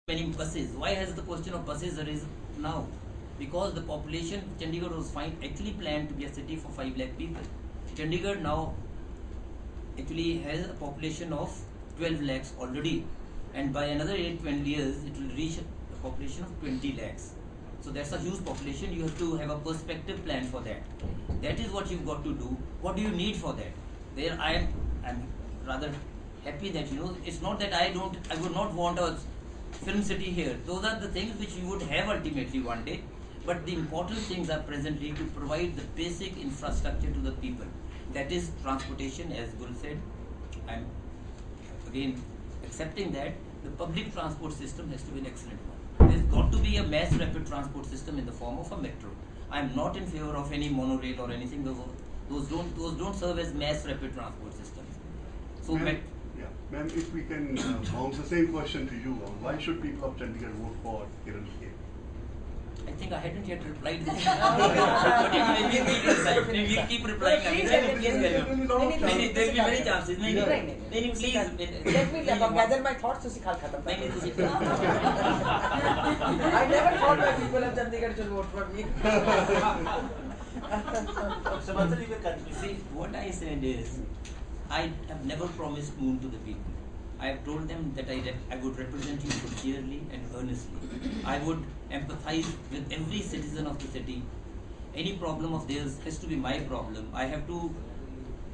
many buses. Why has the question of buses arisen now? Because the population, Chandigarh was actually planned to be a city for 5 lakh people. Chandigarh now actually has a population of 12 lakhs already, and by another 8-12 years it will reach a population of 20 lakhs. So that's a huge population. You have to have a perspective plan for that. That is what you've got to do. What do you need for that? There I'm rather happy that it's not that I would not want a film city here. Those are the things which you would have ultimately one day. But the important things are presently to provide the basic infrastructure to the people. That is transportation, as Gul said. I'm again accepting that the public transport system has to be an excellent one. There's got to be a mass rapid transport system in the form of a metro. I'm not in favor of any monorail or anything. Those don't serve as mass rapid transport systems. So, ma'am, if we can bounce the same question to you, why should people of Chandigarh vote for Kiran Kher? I think I hadn't yet replied this. But we'll keep replying. There will be many chances. Please. Let me gather my thoughts to sikhal khatam. I never thought that people of Chandigarh should vote for me. See, what I said is, I have never promised moon to the people. I have told them that I would represent you sincerely and earnestly. I would empathize with every citizen of the city. Any problem of theirs has to be my problem. I have to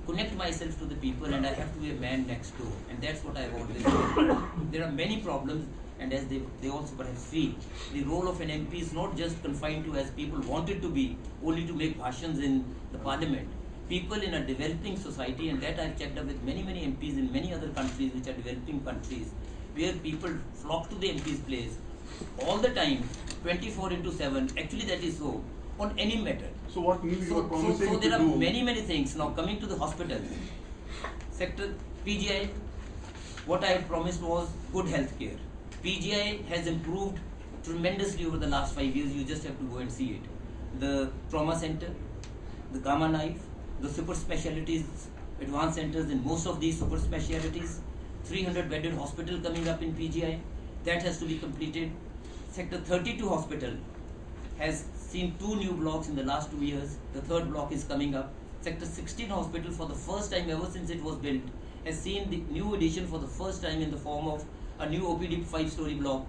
connect myself to the people, and I have to be a man next door. And that's what I've always done. There are many problems, and as they also perhaps feel, the role of an MP is not just confined to, as people want it to be, only to make bhashans in the parliament. People in a developing society, and that I've checked up with many MPs in many other countries which are developing countries, where people flock to the MP's place all the time, 24/7. Actually, that is so on any matter. So what new you are promising so there to are do? many things. Now coming to the hospitals sector, PGI, what I had promised was good health care. PGI has improved tremendously over the last 5 years. You just have to go and see it. The trauma center, the Gamma Knife, the super specialties, advanced centers in most of these super specialities, 300 bedded hospital coming up in PGI, that has to be completed. Sector 32 hospital has seen 2 new blocks in the last 2 years. The 3rd block is coming up. Sector 16 hospital, for the first time ever since it was built, has seen the new addition for the first time in the form of a new OPD 5-story block.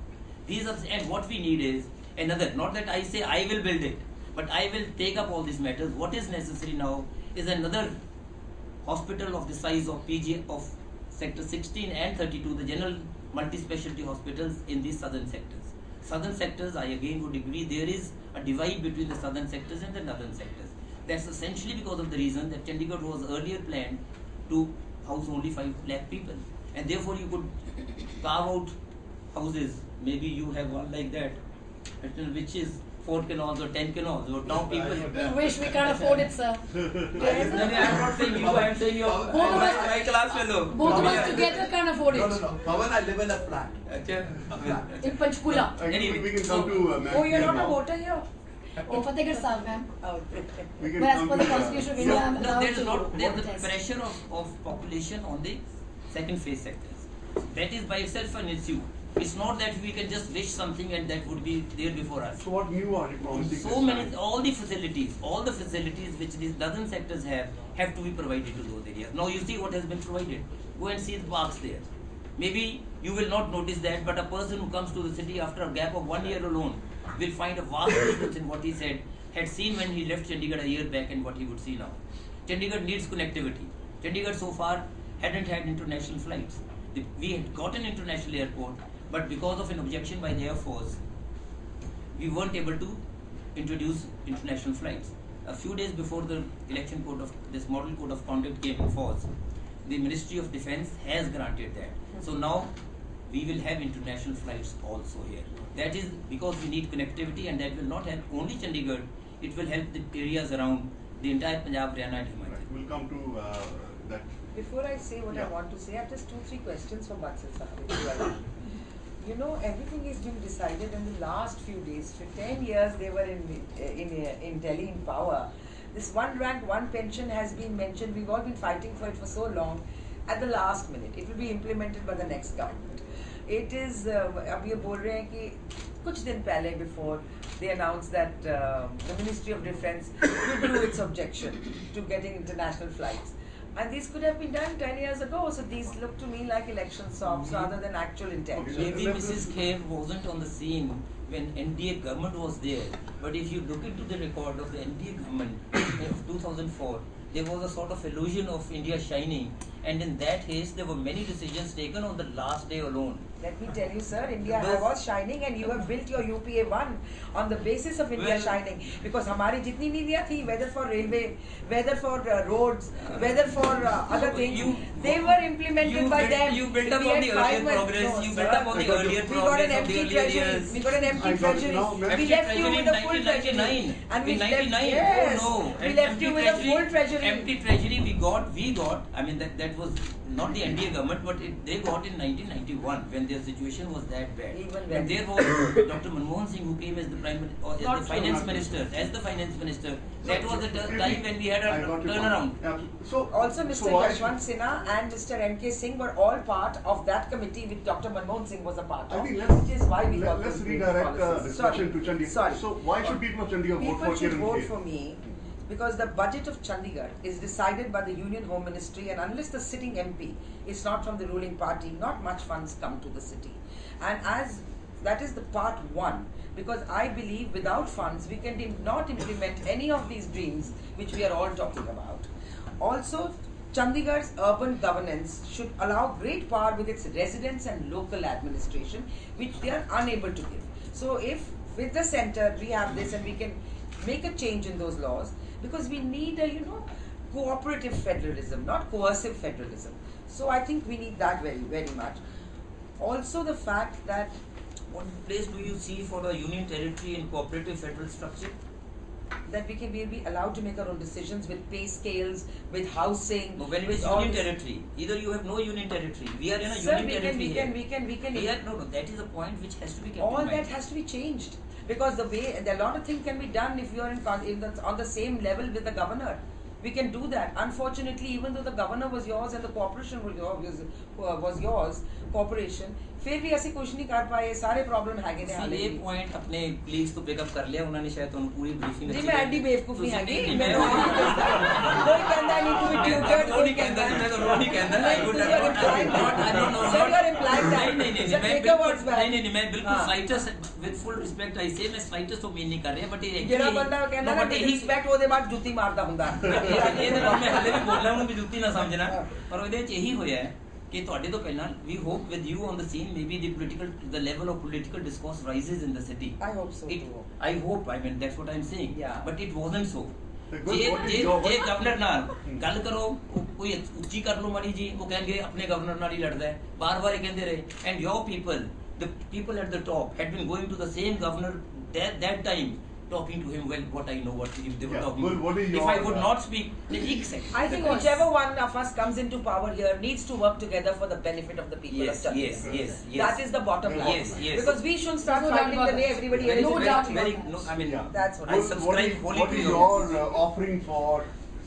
And what we need is another, not that I say I will build it, but I will take up all these matters. What is necessary now is another hospital of the size of PG of sector 16 and 32, the general multi-specialty hospitals in these southern sectors. Southern sectors, I again would agree, there is a divide between the southern sectors and the northern sectors. That's essentially because of the reason that Chandigarh was earlier planned to house only 5 lakh people, and therefore you could carve out houses. Maybe you have one like that, which is 4 canals or 10 canals, or now people. We wish we can't afford it, sir. I'm not saying you, I'm saying you're my class fellow. Both of us together can't afford it. No. Pawan, I live in a flat. In Panchkula. Anyway, we can come to Oh, you're not a voter here? Oh, Fatehgarh Sahib, ma'am. We can But as come per the to, Constitution of India, I'm No, allowed there's to not. There's the protest. pressure of population on the second phase sectors. That is by itself an issue. It's not that we can just wish something and that would be there before us. So what new are you promising? So many, all the facilities which these southern sectors have to be provided to those areas. Now you see what has been provided. Go and see the parks there. Maybe you will not notice that, but a person who comes to the city after a gap of 1 year alone will find a vast difference in what he had seen when he left Chandigarh a year back and what he would see now. Chandigarh needs connectivity. Chandigarh so far hadn't had international flights. We had got an international airport, but because of an objection by the Air Force, we weren't able to introduce international flights. A few days before the election code of this model code of conduct came in force, the Ministry of Defence has granted that. So now we will have international flights also here. That is because we need connectivity, and that will not help only Chandigarh, it will help the areas around the entire Punjab, Haryana and Himachal. Right. We'll come to that. Before I say what I want to say, I have just 2-3 questions for Bansal Sahib, if you allow. You know, everything is being decided in the last few days. For 10 years they were in Delhi in power. This one rank, one pension has been mentioned. We've all been fighting for it for so long. At the last minute, it will be implemented by the next government. It is अब ये बोल रहे हैं कि कुछ दिन पहले before they announced that the Ministry of Defence withdrew its objection to getting international flights. And these could have been done 10 years ago, so these look to me like election sobs rather than actual intention. Maybe Mrs. Khair wasn't on the scene when NDA government was there, but if you look into the record of the NDA government of 2004, there was a sort of illusion of India shining, and in that case there were many decisions taken on the last day alone. Let me tell you, sir, India Those- was shining, and you have built your UPA 1 on the basis of India Well- shining. Because हमारी जितनी नीतियाँ थी, whether for railway, whether for roads, whether for other things, they were implemented by them. You built up We on had the 5 earlier months. progress. No, You sir. built up on the earlier We got an progress of the empty earlier treasury. years. We got an empty I got it treasury. now, ma'am. We Empty left you treasury with a in full treasury. 1999. And we In left, 99. yes, Oh no. we And left empty you with a treasury- full treasury. Empty treasury we got. I mean that was not the NDA government, but they got in 1991 when their situation was that bad. Even When when. there was Dr. Manmohan Singh who came as the Not the true, finance not minister, as the finance minister. That was the If time when we had I a got your turnaround. point. Absolutely. So Also, Mr. So why Yashwant Sinha and Mr. M.K. Singh were all part of that committee which Dr. Manmohan Singh was a part I of, think let's which is why we got let's those redirect policies. discussion to Chandigarh. Sorry. So why should people of Chandigarh vote People for should Kiran vote Kher? for me because the budget of Chandigarh is decided by the Union Home Ministry, and unless the sitting MP is not from the ruling party, not much funds come to the city. And as that is the part one, because I believe without funds we can not implement any of these dreams which we are all talking about. Also, Chandigarh's urban governance should allow great power with its residents and local administration, which they are unable to give. So if with the centre we have this and we can make a change in those laws, because we need a cooperative federalism, not coercive federalism. So I think we need that very, very much. Also the fact that What place do you see for the union territory in cooperative federal structure? we'll be allowed to make our own decisions with pay scales, with housing. No, when it is with all union this. territory, either you have no union territory. We are in a Sir, union territory here. we can. Here, no, that is a point which has to be kept All in mind. that has to be changed because a lot of things can be done if you are on the same level with the governor. We can do that. Unfortunately, even though the governor was yours and the corporation was yours, corporation, फिर भी ऐसे कुछ नहीं कर पाए. सारे problem है कि See, ये point अपने colleagues तो pick up कर लिया उन्होंने शायद उनको पूरी briefing जी अच्छी मैं लगी। एडी बेवकूफ नहीं तो हैगी नहीं, मैं मैं- कोई कहता नहीं टू बी ट्यूटर्ड मैं तो नहीं कहता, मैं तो नहीं कहता, I would have not, I would not, I don't know, Sir, not- you are implying that. नहीं, Sir, मैं take your बिल्कुल- words back. नहीं, मैं बिल्कुल हाँ. slightest, with full respect I say, मैं slightest तो mean नहीं कर रहा, but ये ਜਿਹੜਾ actually- ਬੰਦਾ ਕਹਿੰਦਾ no, ਨਾ but यही- ਰਿਸਪੈਕਟ ਉਹਦੇ ਬਾਅਦ ਜੁੱਤੀ ਮਾਰਦਾ ਹੁੰਦਾ ਇਹ ਤਾਂ ਮੈਂ ਹਾਲੇ ਵੀ ਬੋਲ ਰਿਹਾ ਉਹਨੂੰ ਵੀ ਜੁੱਤੀ ਨਾ ਸਮਝਣਾ ਪਰ ਉਹਦੇ ਵਿੱਚ ਇਹੀ ਹੋਇਆ ਹੈ ਕਿ ਤੁਹਾਡੇ ਤੋਂ ਪਹਿਲਾਂ we hope with you on the scene maybe the level of political discourse rises in the city. I hope so too. I hope, I mean that's what I'm saying. Yeah. But it wasn't so. Good, ਜੇ what is ਜੇ your- ਜੇ governor ਨਾਲ ਗੱਲ ਕਰੋ ਕੋਈ ਉੱਚੀ ਕਰ ਲਓ ਮਾੜੀ ਜੀ ਉਹ ਕਹਿਣਗੇ ਆਪਣੇ ਗਵਰਨਰ ਨਾਲ ਹੀ ਲੜਦਾ ਹੈ ਬਾਰ-ਬਾਰ ਇਹ ਕਹਿੰਦੇ ਰਹੇ and your people, the people at the top had been going to the same governor that time talking to him. Well, what I know, what if they were Yeah, talking. well, what is if your, I would not speak, एक second. I think Because- whichever one of us comes into power here needs to work together for the benefit of the people Yes, of Chandigarh. yes. That is the bottom line. Yes, yes. Because we shouldn't start No doubt fighting about the way that. everybody Very, else No is doubt fighting. very, about no, I mean, Yeah. That's what I I subscribe wholly what to is your your offering for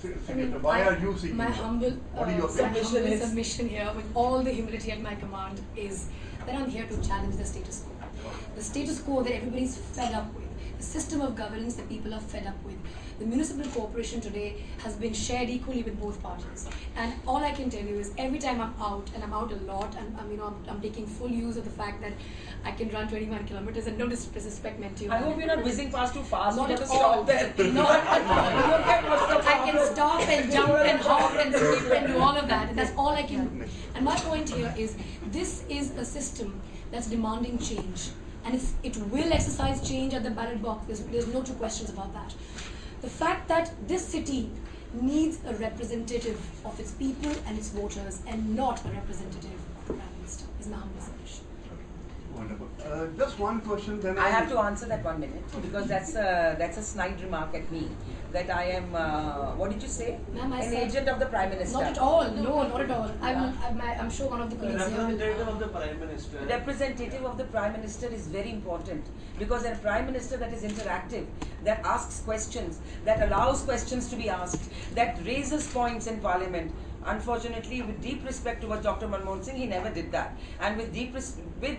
Secretary? Why are you seeking? My that? humble, What is your submission is- submission here, with all the humility at my command, is that I'm here to challenge the status quo. The status quo that everybody's fed up with. The system of governance that people are fed up with. The municipal corporation today has been shared equally with both parties. And all I can tell you is every time I'm out, and I'm out a lot, and I'm taking full use of the fact that I can run 21 kilometers, and no disrespect meant to you. I hope you're not whizzing past too fast. Not You at have to all. stop there. Not at all. Look at what's the I can problem. stop and jump and hop and skip and do all of that. And that's all I can do. And my point here is this is a system that's demanding change. And it will exercise change at the ballot box. There's no two questions about that. The fact that this city needs a representative of its people and its voters and not a representative of the Prime Minister is my humble submission. Wonderful. Just one question, then I have to answer that 1 minute because that's a snide remark at me that I am what did you say? Ma'am, I An said- agent of the Prime Minister. Not at all. No, not at all. I'm sure one of the colleagues here will. Representative of the Prime Minister. Representative of the Prime Minister is very important because a Prime Minister that is interactive, that asks questions, that allows questions to be asked, that raises points in Parliament. Unfortunately, with deep respect towards Dr. Manmohan Singh, he never did that. And with deep with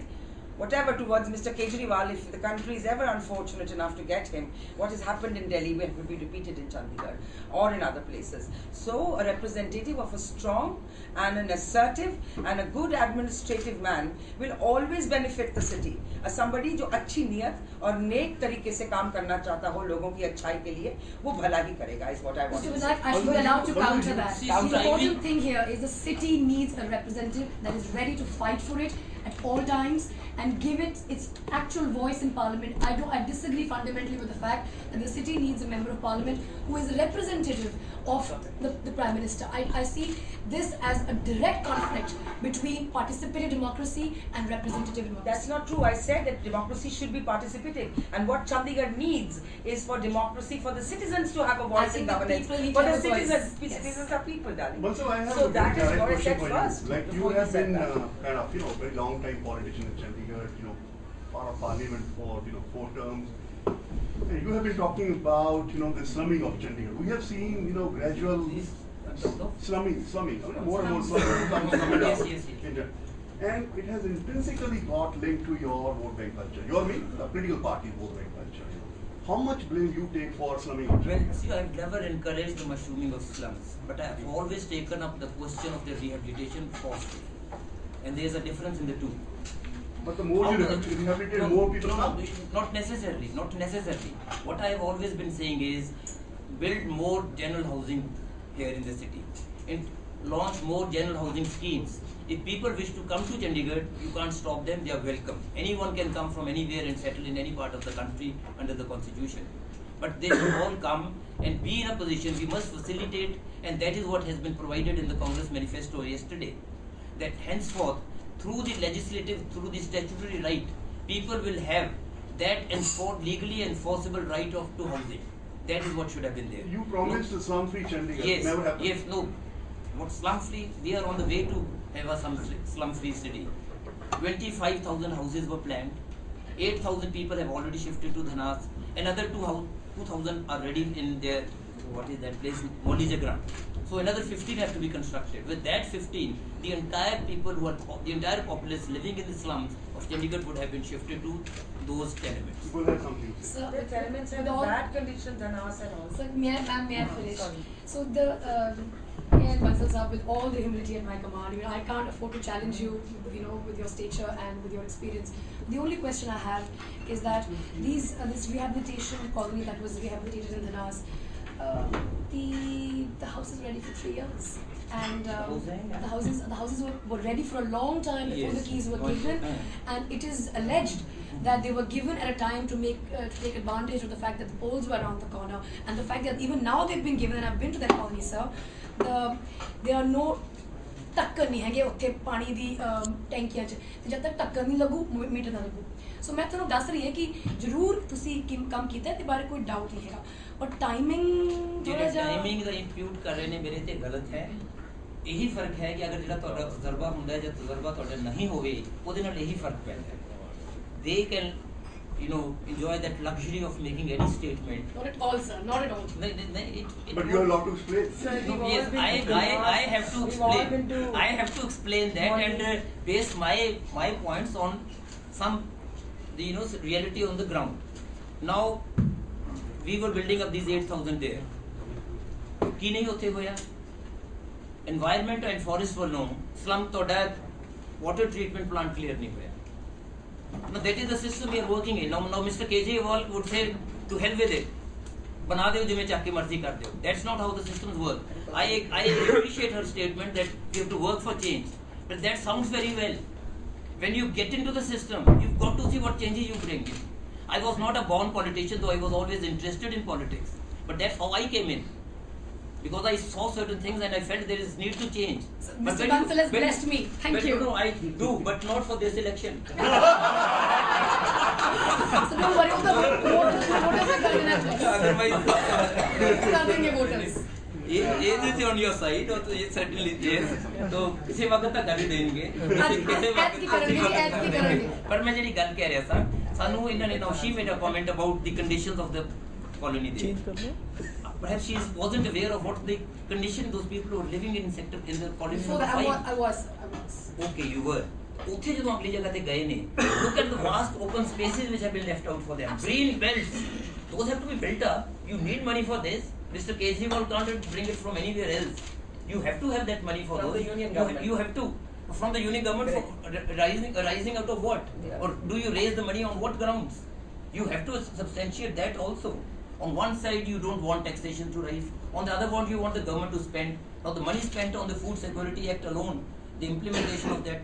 whatever towards Mr. Kejriwal, if the country is ever unfortunate enough to get him, what has happened in Delhi will be repeated in Chandigarh or in other places. So a representative of a strong and an assertive and a good administrative man will always benefit the city. Somebody जो अच्छी नियत और नेक तरीके से काम करना चाहता हो लोगों की अच्छाई के लिए, वो भला ही करेगा, is what I want Mr. to say. Vinak, I should be allowed to counter that. See, The I important think- thing here is the city needs a representative that is ready to fight for it at all times and give it its actual voice in parliament. I disagree fundamentally with the fact that the city needs a member of parliament who is a representative of the prime minister. I see this as a direct conflict between participatory democracy and representative democracy. That's not true. I said that democracy should be participative, and what Chandigarh needs is for democracy, for the citizens to have a voice in think the governance. people need For to the have a voice. citizens, Yes. citizens are people, darling. Also, I have So a that very is direct what I question said for first. you. Like you before have said been that. kind of very long time politician in Chandigarh, part of parliament for 4 terms. And you have been talking about the slumming of Chandigarh. We have seen gradual slumming. I mean, more and more slumming. Yes. And it has intrinsically got linked to your vote bank culture. The political party vote bank culture. How much blame you take for slumming of Well, Chandigarh? see, I've never encouraged the mushrooming of slums, but I've always taken up the question of their rehabilitation forcefully. And there's a difference in the two. But the more you rehabilitate, more people come. Not necessarily. What I have always been saying is build more general housing here in the city and launch more general housing schemes. If people wish to come to Chandigarh, you can't stop them, they are welcome. Anyone can come from anywhere and settle in any part of the country under the constitution. But they should all come and be in a position, we must facilitate, and that is what has been provided in the Congress manifesto yesterday. That henceforth, through the legislative, through the statutory right, people will have that legally enforceable right to housing. That is what should have been there. You promised a slum-free Chandigarh. Yes, Never happened. yes, no. What slum-free? We are on the way to have a slum-free city. 25,000 houses were planned. 8,000 people have already shifted to Dhanas. Another 2,000 are ready in their, what is that place? Molija. So another 15 have to be constructed. With that 15, the entire populace living in the slums of Chandigarh would have been shifted to those tenements. People have something to say. So, The tenements have with all- bad conditions and ours and all. So, may I finish? Sorry. So Bansal Saab, with all the humility at my command, I can't afford to challenge you, with your stature and with your experience. The only question I have is that this rehabilitation colony that was rehabilitated in Dhanas, the house is ready for 3 years, and the houses were ready for a long time before Yes. the keys were given, and it is alleged that they were given at a time to take advantage of the fact that the polls were around the corner, and the fact that even now they've been given, and I've been to that colony, sir, there are no ਟੱਕਰ ਨਹੀਂ ਹੈਗੇ ਉੱਥੇ ਪਾਣੀ ਦੀ ਟੈਂਕੀਆਂ 'ਚ ਤੇ ਜਦ ਤੱਕ ਟੱਕਰ ਨਹੀਂ ਲੱਗੂ ਮੀਟਰ ਨਾ ਲੱਗੂ ਸੋ ਮੈਂ ਤੁਹਾਨੂੰ ਦੱਸ ਰਹੀ ਹਾਂ ਕਿ ਜ਼ਰੂਰ ਤੁਸੀਂ ਕੰਮ ਕੀਤਾ ਤੇ ਬਾਰੇ ਕੋਈ ਡਾਊਟ ਨਹੀਂ ਹੈਗਾ ਪਰ ਟਾਈਮਿੰਗ ਥੋੜਾ ਜਿਹਾ ਟਾਈਮਿੰਗ ਦਾ ਇੰਪਿਊਟ ਕਰ ਰਹੇ ਨੇ ਮੇਰੇ ਤੇ ਗਲਤ ਹੈ ਇਹੀ ਫਰਕ ਹੈ ਕਿ ਅਗਰ ਜਿਹੜਾ ਤੁਹਾਡਾ ਤਜਰਬਾ ਹੁੰਦਾ ਹੈ ਜਾਂ ਤਜਰਬਾ ਤੁਹਾਡਾ ਨਹੀਂ ਹੋਵੇ ਉਹਦੇ ਨਾਲ ਇਹੀ ਫਰਕ ਪੈਂਦਾ ਹੈ they can enjoy that luxury of making any statement. Not at all, sir. Not at all. But you are allowed to explain. Sir, No, we've yes, all been to I have to We've all been explain. to I have to explain that morning. and base my points on some reality on the ground. Now we were building up these 8,000 there. ਕੀ ਨਹੀਂ ਉੱਥੇ ਹੋਇਆ? Environment and forest ਵੱਲੋਂ slum ਤੁਹਾਡਾ water treatment plant clear ਨਹੀਂ ਹੋਇਆ. Now that is the system we are working in. Now Mr. Kejriwal would say to hell with it. बना दो जिम्मे चाके मर्जी कर दो. That's not how the systems work. I appreciate her statement that we have to work for change. But that sounds very well. When you get into the system, you've got to see what changes you bring in. I was not a born politician, though I was always interested in politics. But that's how I came in. Because I saw certain things and I felt there is need to change. So, But Mr. Bansal has blessed me. Thank you. No, I do, but not for this election. So don't worry, voters are coming at us. Otherwise, Starting voters. ये on your side, और तो ये certainly yes. तो किसी वक्त तक गाली देंगे. पर मैं ਜਿਹੜੀ ਗੱਲ ਕਹਿ ਰਿਹਾ ਸਾਂ, ਸਾਨੂੰ ਇਹਨਾਂ ਨੇ ਨੌਸ਼ੀ made a comment about the conditions of the colony there. Perhaps she wasn't aware of what the condition those people were living in the colony Before number that, 5. I was. Okay, you were. ਉੱਥੇ ਜਦੋਂ ਅਗਲੀ ਜਗ੍ਹਾ ਤੇ ਗਏ ਨੇ, look at the vast open spaces which have been left out for them, green belts, those have to be built up. You need money for this. Mr. Kejriwal can't bring it from anywhere else. You have to have that money for From those. the union government. You have to. From the union government for rising out of what? Yeah. Or do you raise the money on what grounds? You have to substantiate that also. On one side you don't want taxation to rise, on the other one you want the government to spend. Now the money spent on the Food Security Act alone, the implementation of that.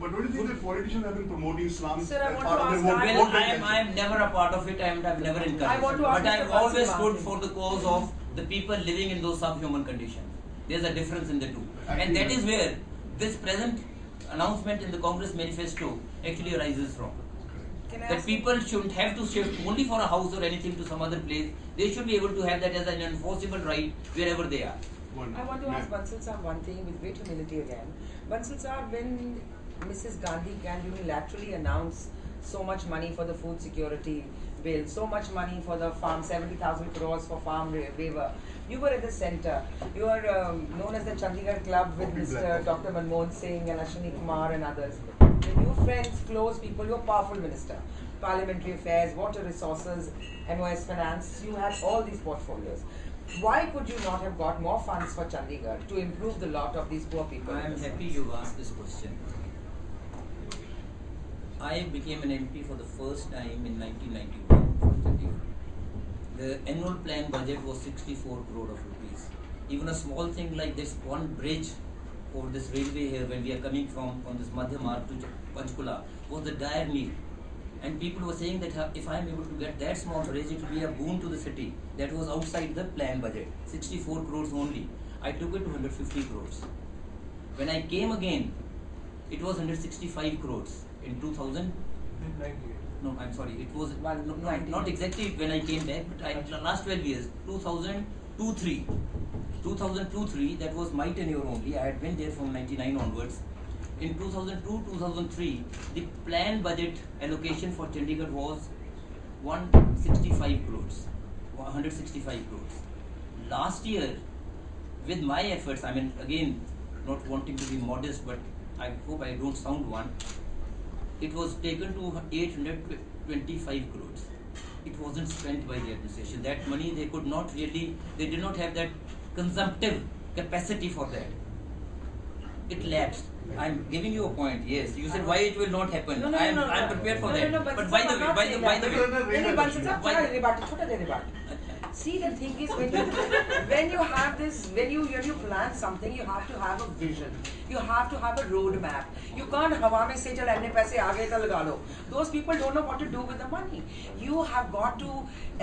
But don't you think that politicians have been promoting slums Sir, I as want part to of their ask vote? that- Well, I am never a part of it. I've never encouraged. I want to ask but I've Mr. always Bansal stood Martin. for the cause of the people living in those subhuman conditions. There's a difference in the two, and that is where this present announcement in the Congress manifesto actually arises from. Can I That ask people shouldn't have to shift only for a house or anything to some other place. They should be able to have that as an enforceable right wherever they are. I want to ask Bansal Saab one thing with great humility again. Bansal Saab, when Mrs. Gandhi can unilaterally announce so much money for the food security bill, so much money for the farm, 70,000 crores for farm waiver, you were at the center. You are known as the Chandigarh Club with Mr. Dr. Manmohan Singh and Ashwini Kumar and others. Your friends, close people, you're a powerful minister. Parliamentary affairs, water resources, MOS finance, you had all these portfolios. Why could you not have got more funds for Chandigarh to improve the lot of these poor people? I am happy you asked this question. I became an MP for the first time in 1991 for Chandigarh. The annual plan budget was 64 crore of rupees. Even a small thing like this one bridge over this railway here when we are coming from on this Madhya Marg to Panchkula was the dire need. And people were saying that if I am able to get that small bridge, it will be a boon to the city. That was outside the plan budget, 64 crores only. I took it to 150 crores. When I came again, it was 165 crores in 2000. No, I'm sorry. It was not exactly when I came back, but the last 12 years, 2002-3. 2002-3, that was my tenure only. I had been there from 99 onwards. In 2002-2003, the planned budget allocation for Chandigarh was 165 crores. 165 crores. Last year, with my efforts, I mean, again, not wanting to be modest, but I hope I don't sound one, it was taken to 825 crores. It wasn't spent by the administration. That money they could not really, they did not have that consumptive capacity for that. It lapsed. I'm giving you a point. Yes, you said why it will not happen. I'm prepared for that. But by the way, See, the thing is, when you have this, when you plan something, you have to have a vision. You have to have a roadmap. You can't hawa mein se chal aane paise aage ta laga lo. Those people don't know what to do with the money. You have got to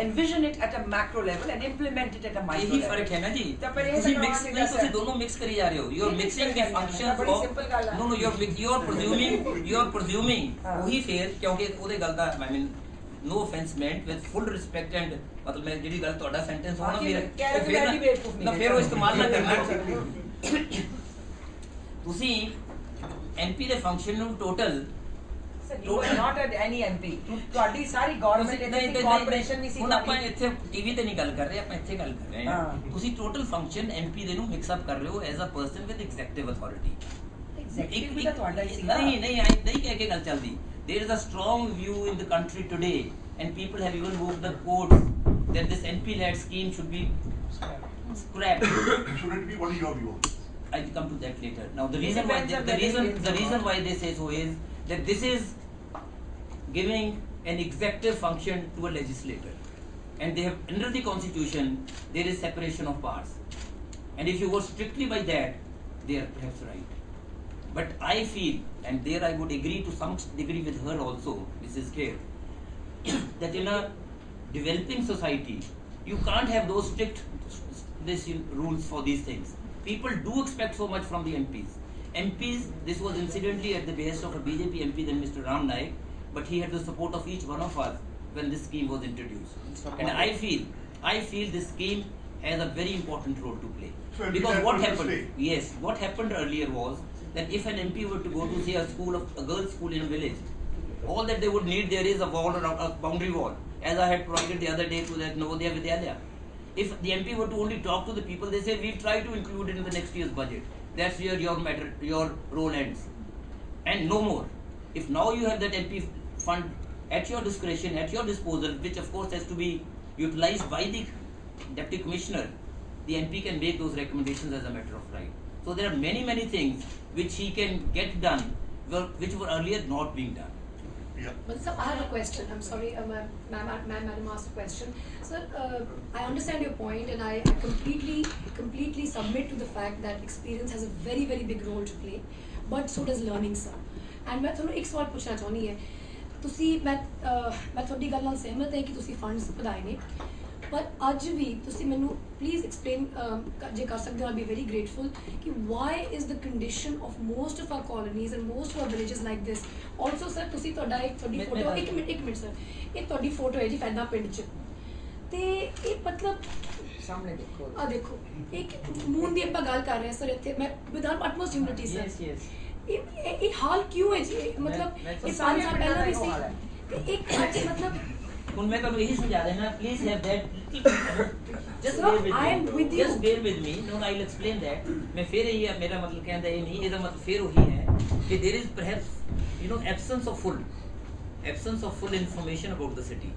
envision it at a macro level and implement it at a micro यही level. फर्क है ना जी. तो फिर ये तुसी सब mix करवा नहीं, के तुसी दोनों mix करी जा रहे हो. You're mixing the functions बड़ी of. simple गल है. No, you're presuming. हाँ. वही fair क्योंकि ਉਹਦੇ ਗੱਲ ਦਾ I mean no offense meant with full respect and मतलब मैं ਜਿਹੜੀ ਗੱਲ ਤੁਹਾਡਾ sentence ਹੋਣਾ बाकी ਫਿਰ कह रहे थे मैं भी बेवकूफ नहीं ਨਾ ਫਿਰ ਉਹ ਇਸਤੇਮਾਲ ਨਾ ਕਰਨਾ. करना. ਤੁਸੀਂ MP ਦੇ function ਨੂੰ total You are not any MP. ਤੁਹਾਡੀ ਸਾਰੀ ਗਵਰਨਮੈਂਟ ਇੱਥੇ ਕਾਰਪੋਰੇਸ਼ਨ ਨਹੀਂ ਸੀ. ਹੁਣ ਆਪਾਂ ਇੱਥੇ ਟੀਵੀ ਤੇ ਨਹੀਂ ਗੱਲ ਕਰ ਰਹੇ, ਆਪਾਂ ਇੱਥੇ ਗੱਲ ਕਰ ਰਹੇ ਹਾਂ. ਹਾਂ. ਤੁਸੀਂ ਟੋਟਲ ਫੰਕਸ਼ਨ ਐਮਪੀ ਦੇ ਨੂੰ ਮਿਕਸ ਅਪ ਕਰ ਰਹੇ ਹੋ as a person with executive authority. Executive ਵੀ ਤਾਂ ਤੁਹਾਡਾ ਹੀ ਸੀ ਨਾ. ਨਹੀਂ ਕਹਿ ਕੇ ਗੱਲ ਚੱਲਦੀ. There is a strong view in the country today and people have even moved the courts that this MP-led scheme should be scrapped. Should it be? What is your view? I'll come to that later. Now the It reason why depends on the reason why they say so is that this is giving an executive function to a legislator, and they have under the constitution there is separation of powers, and if you go strictly by that, they are perhaps right. But I feel, and there I would agree to some degree with her also, Mrs. Kher, that in a developing society you can't have those strict rules for these things. People do expect so much from the MPs. This was incidentally at the behest of a BJP MP, then Mr. Ram Naik, but he had the support of each one of us when this scheme was introduced. And I feel this scheme has a very important role to play. So because what happened? stay. Yes, what happened earlier was that if an MP were to go to say a girls' school in a village, all that they would need there is a wall or a boundary wall, as I had provided the other day to that Navodaya Vidyalaya. If the MP were to only talk to the people, they say we'll try to include it in the next year's budget. that's where your matter, your role ends, and no more. If now you have that MP fund at your discretion, at your disposal, which of course has to be utilized by the Deputy Commissioner, the MP can make those recommendations as a matter of right. So there are many things which he can get done, which were earlier not being done. Yeah. But sir, I have a question. I'm sorry, madam asked a question. Sir, I understand your point, and I completely submit to the fact that experience has a very big role to play, but so does learning, sir. And मैं ਤੁਹਾਨੂੰ ਇੱਕ ਸਵਾਲ ਪੁੱਛਣਾ ਚਾਹੁੰਦੀ ਹੈ, ਤੁਸੀਂ ਮੈਂ ਤੁਹਾਡੀ ਗੱਲ ਨਾਲ ਸਹਿਮਤ ਹੈ ਕਿ ਤੁਸੀਂ ਫੰਡਸ ਵਧਾਏ ਨੇ, ਪਰ ਅੱਜ ਵੀ ਤੁਸੀਂ ਮੈਨੂੰ ਪਲੀਜ਼ ਐਕਸਪਲੇਨ ਜੇ ਕਰ ਸਕਦੇ ਹੋ, ਆਈ ਬੀ ਵੈਰੀ ਗ੍ਰੇਟਫੁਲ ਕਿ why is the condition of most of our colonies and most of our villages like this. Also sir ਤੁਸੀਂ ਤੁਹਾਡੀ ਫੋਟੋ ਇੱਕ ਮਿੰਟ ਸਰ, ਇਹ ਤੁਹਾਡੀ ਫੋਟੋ ਹੈ ਜੀ ਫੈਦਾ ਪਿੰਡ 'ਚ, ਤੇ ਇਹ ਮਤਲਬ ਸਾਹਮਣੇ ਦੇਖੋ, ਆ ਦੇਖੋ ਇੱਕ ਮੂਨ ਦੀ ਆਪਾਂ ਗੱਲ ਕਰ ਰਹੇ ਹਾਂ ਸਰ ਇੱਥੇ, ਮੈਂ ਵਿਦਆਊਟ ਅਟਮੋਸਟ ਹਿਊਮਿਲਿਟੀ ਸਰ, ਇਹ ਹਾਲ ਕਿਉਂ ਹੈ ਜੀ? ਮਤਲਬ ਇਹ 5 ਸਾਲ ਪਹਿਲਾਂ ਵੀ ਸੀ, ਇੱਕ ਮਤਲਬ ਹੁਣ ਮੈਂ ਤੁਹਾਨੂੰ ਇਹੀ ਸਮਝਾ ਦੇਣਾ, please have that just Sir, bear with I am me, with you. just bear with me, no I'll explain that. मैं फिर यही है, मेरा मतलब कहना ये नहीं, ਇਹਦਾ ਮਤਲਬ ਫਿਰ ਉਹੀ ਹੈ ਕਿ there is perhaps absence of full information about the city.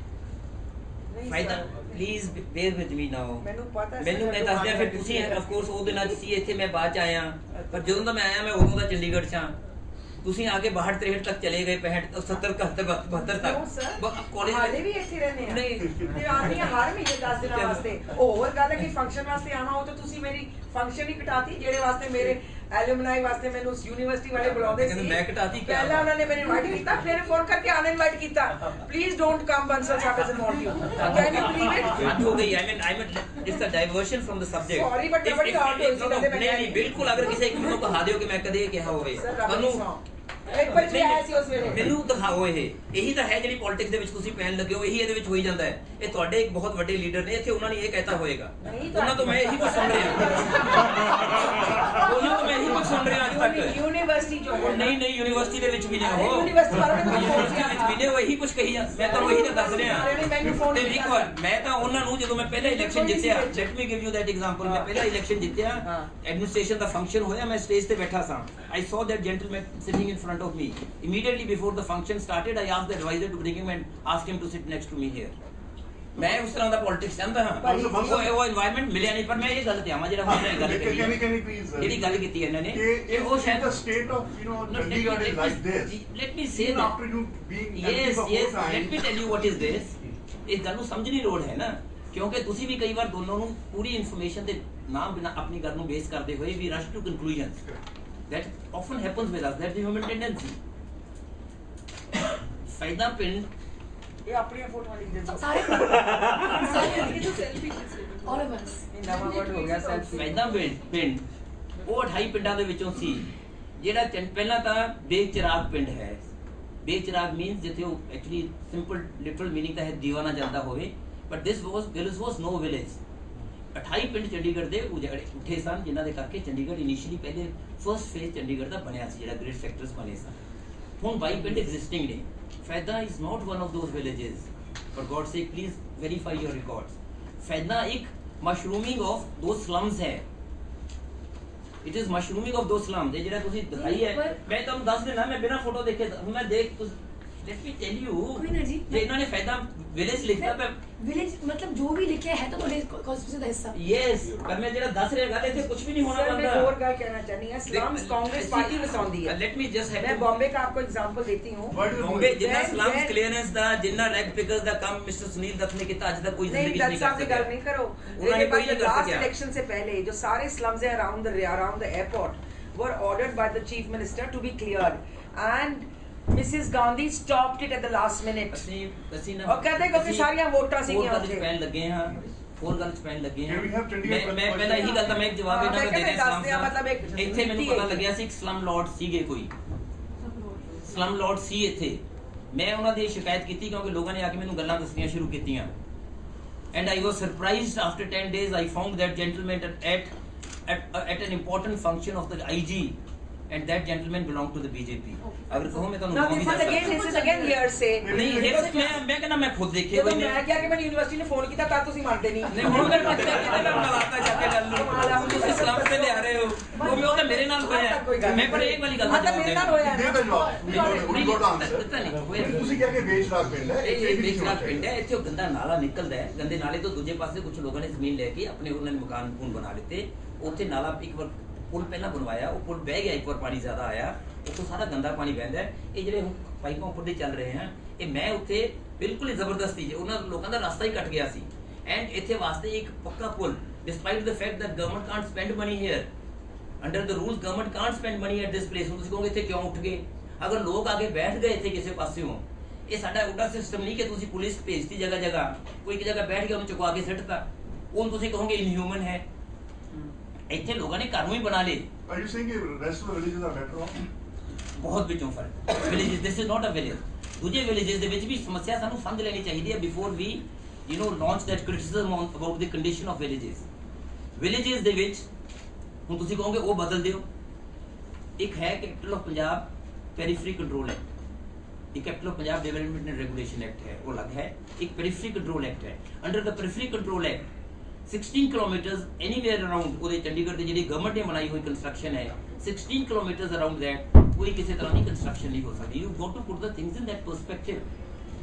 ਫਾਇਦਾ please bear with me now, ਮੈਨੂੰ ਪਤਾ ਹੈ, ਮੈਨੂੰ ਮੈਂ ਦੱਸ ਦਿਆਂ, ਫਿਰ ਤੁਸੀਂ of course ਉਹ ਦਿਨਾਂ 'ਚ ਸੀ ਇੱਥੇ, ਮੈਂ ਬਾਅਦ 'ਚ ਆਇਆ, ਪਰ ਜਦੋਂ ਦਾ ਮੈਂ ਆਇਆ ਮੈਂ ਉਦੋਂ ਦਾ ਚੰਡੀਗੜ੍ਹ 'ਚ ਹਾਂ, ਤੁਸੀਂ ਆਗੇ 62 63 ਤੱਕ ਚਲੇ ਗਏ, 65 70 71 72 ਤੱਕ ਕਾਲਜ ਹਾਲੇ ਵੀ ਇੱਥੇ ਰਹਿੰਦੇ ਆ ਨਹੀਂ ਤੇ ਆਉਂਦੀ ਆ ਹਰ ਮਹੀਨੇ 10 ਦਿਨਾਂ ਵਾਸਤੇ। ਹੋਰ ਗੱਲ ਹੈ ਕਿ ਫੰਕਸ਼ਨ ਵਾਸਤੇ ਆਣਾ ਹੋ ਤਾਂ ਤੁਸੀਂ ਮੇਰੀ ਫੰਕਸ਼ਨ ਹੀ ਕਟਾਤੀ, ਜਿਹੜੇ ਵਾਸਤੇ ਮੇਰੇ ਐਲੂਮਨਾਈ ਵਾਸਤੇ ਮੈਨੂੰ ਯੂਨੀਵਰਸਿਟੀ ਵਾਲੇ ਬੁਲਾਉਂਦੇ ਸੀ, ਮੈਂ ਕਟਾਤੀ ਕਿਆ? ਪਹਿਲਾਂ ਉਹਨਾਂ ਨੇ ਮੈਨੂੰ ਇਨਵਾਈਟ ਕੀਤਾ, ਫਿਰ ਫੋਨ ਕਰਕੇ ਅਨਇਨਵਾਈਟ ਕੀਤਾ, please don't come Bansal Sahib doesn't want you, can you believe it? ਹੋ ਗਈ, I mean it's a diversion from the subject. Sorry, but If- nobody if- thought if- it was no, ਨਹੀਂ ਬਿਲਕੁਲ, ਅਗਰ ਕਿਸੇ ਇੱਕ ਨੂੰ ਕਹਾ ਦਿਓ ਕਿ ਮੈਂ ਕਦੇ ਕਿਹਾ ਹੋਵੇ, ਤੁਹਾਨੂੰ ਇੱਕ ਵਾਰ ਵੀ ਆਇਆ ਸੀ ਉਸ ਵੇਲੇ, ਮੈਨੂੰ ਦਿਖਾਓ, ਇਹੀ ਤਾਂ ਹੈ ਜਿਹੜੀ ਪੋਲਿਟਿਕਸ ਦੇ ਵਿੱਚ ਤੁਸੀਂ ਪੈਣ ਲੱਗੇ ਹੋ, ਇਹੀ ਇਹਦੇ ਵਿੱਚ ਹੋਈ ਜਾਂਦਾ ਹੈ। ਇਹ ਤੁਹਾਡੇ ਇੱਕ ਬਹੁਤ ਵੱਡੇ ਲੀਡਰ ਨੇ ਇੱਥੇ, ਉਹਨਾਂ ਨੇ ਇਹ ਕਹਿਤਾ ਹੋਏਗਾ, ਉਹਨਾਂ ਤੋਂ ਮੈਂ ਇਹੀ ਕੁਝ ਸੁਣ ਰਿਹਾ, ਉਹਨਾਂ ਤੋਂ ਮੈਂ ਇਹੀ ਕੁਝ ਸੁਣ ਰਿਹਾ ਅੱਜ ਤੱਕ। ਯੂਨੀਵਰਸਿਟੀ ਜੋ ਨਹੀਂ ਯੂਨੀਵਰਸਿਟੀ ਦੇ ਵਿੱਚ ਵੀ ਨੇ ਉਹ, ਯੂਨੀਵਰਸਿਟੀ ਵਾਲਿਆਂ ਨੇ ਮੈਨੂੰ ਫੋਨ ਯੂਨੀਵਰਸਿਟੀ ਵਿੱਚ ਵੀ ਨੇ ਉਹ, ਇਹੀ ਕੁਝ ਕਹੀ ਜਾਂ ਮੈਂ ਤੁਹਾਨੂੰ ਇਹੀ ਤਾਂ ਦੱਸ ਰਿਹਾ। ਤੇ ਇੱਕ ਵਾਰ ਮੈਂ ਤਾਂ ਉਹਨਾਂ ਨੂੰ, ਜਦੋਂ ਮੈਂ ਪਹਿਲਾ ਇਲੈਕਸ਼ਨ ਜਿੱਤਿਆ, let me give you that example, ਮੈਂ ਪਹਿਲਾ ਇਲੈਕਸ਼ਨ ਜਿੱਤਿਆ, ਐਡਮਿਨਿਸਟ੍ਰੇਸ਼ਨ ਦਾ ਫੰਕਸ਼ਨ ਹੋਇਆ, ਮੈਂ ਸਟੇਜ ਤੇ ਬੈਠਾ ਸਾਂ, I saw that gentleman sitting in front of me. Immediately before the function started, I asked the advisor to bring him and asked him to sit next to me here. मैं उस तरह का politics चाहता हाँ, वो environment मिलिया नहीं, पर मैं ये गल ते आवां जेड़ा हुण गल करी जेड़ी गल कीती है इन्होंने, कि वो शायद the state of Chandigarh is like this. let me say Even that after you being yes MP for 4 times, let me tell you what is this, इस गल ਨੂੰ ਸਮਝਣੀ ਲੋੜ ਹੈ ਨਾ, ਕਿਉਂਕਿ ਤੁਸੀਂ ਵੀ ਕਈ ਵਾਰ ਦੋਨੋਂ ਨੂੰ ਪੂਰੀ ਇਨਫੋਰਮੇਸ਼ਨ ਦੇ ਨਾਮ ਬਿਨਾ ਆਪਣੀ ਗੱਲ ਨੂੰ ਬੇਸ ਕਰਦੇ ਹੋਏ ਵੀ rush to conclusions, that often happens with us, that's the human tendency. ਫਾਇਦਾ ਪਿੰਡ ਇਹ ਆਪਣੀਆਂ ਫੋਟੋਆਂ ਲਿਖ ਦਿੰਦੇ ਸਾਰੇ all of us, ਇਹ ਨਵਾਂ ਵਰਡ ਹੋ ਗਿਆ ਸੈਲਫੀ। ਫਾਇਦਾ ਪਿੰਡ ਉਹ 28 ਪਿੰਡਾਂ ਦੇ ਵਿੱਚੋਂ ਸੀ ਜਿਹੜਾ ਪਹਿਲਾਂ ਤਾਂ ਬੇਚਰਾਗ ਪਿੰਡ ਹੈ। ਬੇਚਰਾਗ ਮੀਨਸ ਜਿੱਥੇ ਉਹ ਐਕਚੁਅਲੀ ਸਿੰਪਲ ਲਿਟਰਲ ਮੀਨਿੰਗ ਤਾਂ ਹੈ ਦੀਵਾਨਾ ਜਾਂਦਾ ਹੋਵੇ, but this was no village. 28 ਪਿੰਡ ਚੰਡੀਗੜ੍ਹ ਦੇ ਉਜੜੇ ਉੱਠੇ ਸਨ, ਜਿਨ੍ਹਾਂ ਦੇ ਕਰਕੇ ਚੰਡੀਗੜ੍ਹ ਇਨੀਸ਼ੀਅਲੀ ਪਹਿਲੇ ਫਰਸਟ ਫੇਜ਼ ਚੰਡੀਗੜ੍ਹ ਦਾ ਬਣਿਆ ਸੀ, ਜਿਹੜਾ ਗ੍ਰਿਡ ਸੈਕਟਰਸ ਬਣੇ ਸਨ। ਹੁਣ 22 ਪਿੰਡ ਐਗਜ਼ਿਸਟਿੰਗ ਨੇ। ਫੈਦਾ is not one of those villages, for God sake please verify your records. फैदा एक मशरूमिंग ऑफ दो स्लम्स है, इट इज मशरूमिंग ऑफ दो स्लम्स है, जेड़ा तुसी दिखाई है। मैं तुहानू दस देना, मैं बिना फोटो देखे मैं देख, लेट मी टेल यू, कोई ना जी, जे इन्होंने फैदा विलेज लिखता पे विलेज मतलब जो भी लिखा है तो ਤੁਹਾਡੇ ਕਨਸਟੀਟਿਊਸ਼ਨ ਦਾ ਹਿੱਸਾ। यस, पर मैं जेड़ा दस रहा गल इथे कुछ भी नहीं होना सर, मैं बंदा। और क्या कहना चाहनी है, स्लम्स कांग्रेस पार्टी बसाउंदी है। लेट मी जस्ट मैं बॉम्बे का आपको एग्जांपल देती हूं। बॉम्बे जिन्ना मैं- स्लम्स मैं- क्लियरेंस दा, जिन्ना रैग पिकर्स दा काम मिस्टर सुनील दत्त ने किया, आज तक कोई नहीं, जिंदगी दत्त नहीं साहब कर की गल सका। नहीं करो। उन्होंने कोई नहीं कर लास्ट सका। इलेक्शन से पहले जो सारे स्लम्स है around the airport were ordered by the chief minister to be cleared, and Mrs. Gandhi stopped it at the last minute. ਅਸੀਂ ਨਾ और कहते क्योंकि सारियां वोटां ਹੋਰ सीगियां ਗੱਲ ਚ ਪੈਣ ਲੱਗੇ ਹਾਂ, ਹੋਰ ਗੱਲ ਚ ਪੈਣ ਲੱਗੇ ਹਾਂ। Can we have Chandigarh ਮੈਂ ਪਹਿਲਾਂ ਇਹੀ ਗੱਲ ਤਾਂ ਮੈਂ ਇੱਕ ਜਵਾਬ ਹਾਂ, ਇਹਨਾਂ ਮੈਂ ਨੂੰ ਦੇ ਕਹਿੰਦਾ ਦਿਆਂ ਦੱਸਦੇ ਆ, ਮਤਲਬ ਇੱਕ ਇੱਥੇ ਮੈਨੂੰ ਨੀਤੀ ਪਤਾ ਹੈ। ਲੱਗਿਆ ਸੀ ਇੱਕ ਸਲਮ ਲਾਰਡ ਸੀਗੇ, ਕੋਈ ਸਲਮ ਲਾਰਡ ਸੀ ਇੱਥੇ। ਮੈਂ ਉਹਨਾਂ ਦੀ ਸ਼ਿਕਾਇਤ ਕੀਤੀ ਕਿਉਂਕਿ ਲੋਕਾਂ ਨੇ ਆ ਕੇ ਮੈਨੂੰ ਗੱਲਾਂ ਦੱਸਣੀਆਂ ਸ਼ੁਰੂ ਕੀਤੀਆਂ, and I was surprised after 10 days I found that gentleman at an important function of the IG and that gentleman belonged to the BJP. अगर कहो मैं तो Now this is again hearsay. नहीं hearsay मैं कहना मैं खुद देखे ਜਦੋਂ ਮੈਂ ਕਿਹਾ ਕਿ ਮੈਨੂੰ ਯੂਨੀਵਰਸਿਟੀ ਨੇ ਫੋਨ ਕੀਤਾ ਤਾਂ ਤੁਸੀਂ ਮੰਨਦੇ ਨਹੀਂ। नहीं मैं अगर मैं मैं मलाता जाके डाल लूं तुम इस्लाम से ले आ रहे हो वो भी होता मेरे नाल होया मैं पर एक वाली गल हाँ तो मेरे नाल होया ਦੇ ਦਾ ਜਵਾਬ we got answer ਦਿੱਤਾ ਨਹੀਂ ਹੋਇਆ ਤੁਸੀਂ ਕਿਹਾ ਕਿ ਵੇਚਰਾਗ ਪਿੰਡ ਹੈ ਇਹ ਵੇਚਣਾ ਪਿੰਡ ਹੈ ਇੱਥੇ ਉਹ ਗੰਦਾ ਨਾਲਾ ਨਿਕਲਦਾ ਹੈ ਗੰਦੇ ਨਾਲੇ ਤੋਂ ਦੂਜੇ ਪਾਸੇ ਕੁਝ ਲੋਕਾਂ ਨੇ ਜ਼ਮੀਨ ਲੈ ਕੇ ਆਪਣੇ ਉਹਨਾਂ ਨੇ ਮਕਾਨ ਪੂਨ ਬਣਾ ਲਿੱਤੇ ਉੱਥੇ ਨਾਲਾ ਇੱਕ ਵਾਰ ਪੁਲ ਪਹਿਲਾਂ ਬਣਵਾਇਆ ਉਹ ਪੁਲ ਬਹਿ ਗਿਆ ਇੱਕ ਵਾਰ ਪਾਣੀ ਜ਼ਿਆਦਾ ਆਇਆ ਉੱਥੋਂ ਸਾਰਾ ਗੰਦਾ ਪਾਣੀ ਵਹਿੰਦਾ ਹੈ ਇਹ ਜਿਹੜੇ ਹੁਣ ਪਾਈਪਾਂ ਉੱਪਰ ਦੇ ਚੱਲ ਰਹੇ ਹਨ ਇਹ ਮੈਂ ਉੱਥੇ ਬਿਲਕੁਲ ਹੀ ਜ਼ਬਰਦਸਤੀ ਜੇ ਉਹਨਾਂ ਲੋਕਾਂ ਦਾ ਰਸਤਾ ਹੀ ਕੱਟ ਗਿਆ ਸੀ ਐਂਡ ਇੱਥੇ ਵਾਸਤੇ ਇੱਕ ਪੱਕਾ ਪੁਲ despite the fact that government can't spend money here under the rules government can't spend money at this place ਹੁਣ ਤੁਸੀਂ ਕਹੋਗੇ ਇੱਥੇ ਕਿਉਂ ਉੱਠ ਗਏ ਅਗਰ ਲੋਕ ਆ ਕੇ ਬੈਠ ਗਏ ਇੱਥੇ ਕਿਸੇ ਪਾਸਿਓਂ ਇਹ ਸਾਡਾ ਉਹਦਾ ਸਿਸਟਮ ਨਹੀਂ ਕਿ ਤੁਸੀਂ ਪੁਲਿਸ ਭੇਜਤੀ ਜਗ੍ਹਾ ਜਗ੍ਹਾ ਕੋਈ ਇੱਕ ਜਗ੍ਹਾ ਬੈਠ ਗਿਆ ਉਹਨੂੰ ਚੁਕਵਾ ਕੇ ਸਿੱਟਤਾ ਉਹ ਤੁਸੀਂ ਕਹੋਗੇ ਇਨਹਿਊਮਨ ਹੈ ਇੱਥੇ ਲੋਕਾਂ ਨੇ ਘਰ ਨੂੰ ਹੀ ਬਣਾ ਲਏ are you saying the rest of the villages are better off ਬਹੁਤ ਵਿੱਚੋਂ ਫਰਕ villages this is not a village ਦੂਜੇ ਵਿਲੇजेस ਦੇ ਵਿੱਚ ਵੀ ਸਮੱਸਿਆ ਸਾਨੂੰ ਸਮਝ ਲੈਣੀ ਚਾਹੀਦੀ ਹੈ before we launch that criticism about the condition of villages ਦੇ ਵਿੱਚ ਹੁਣ ਤੁਸੀਂ ਕਹੋਗੇ ਉਹ ਬਦਲ ਦਿਓ ਇੱਕ ਹੈ capital of Punjab periphery control act ਇੱਕ capital of Punjab development and regulation act ਹੈ ਉਹ ਅਲੱਗ ਹੈ ਇੱਕ ਪੈਰੀਫਰੀ ਕੰਟਰੋਲ ਐਕਟ ਹੈ under the periphery control act 16 kilometers anywhere around ਉਹਦੇ ਚੰਡੀਗੜ੍ਹ ਦੀ ਜਿਹੜੀ ਗਵਰਨਮੈਂਟ ਨੇ ਬਣਾਈ ਹੋਈ ਕੰਸਟਰਕਸ਼ਨ ਹੈ 16 kilometers around that ਕੋਈ ਕਿਸੇ ਤਰ੍ਹਾਂ ਦੀ ਕੰਸਟਰਕਸ਼ਨ ਨਹੀਂ ਹੋ ਸਕਦੀ you got to put the things in that perspective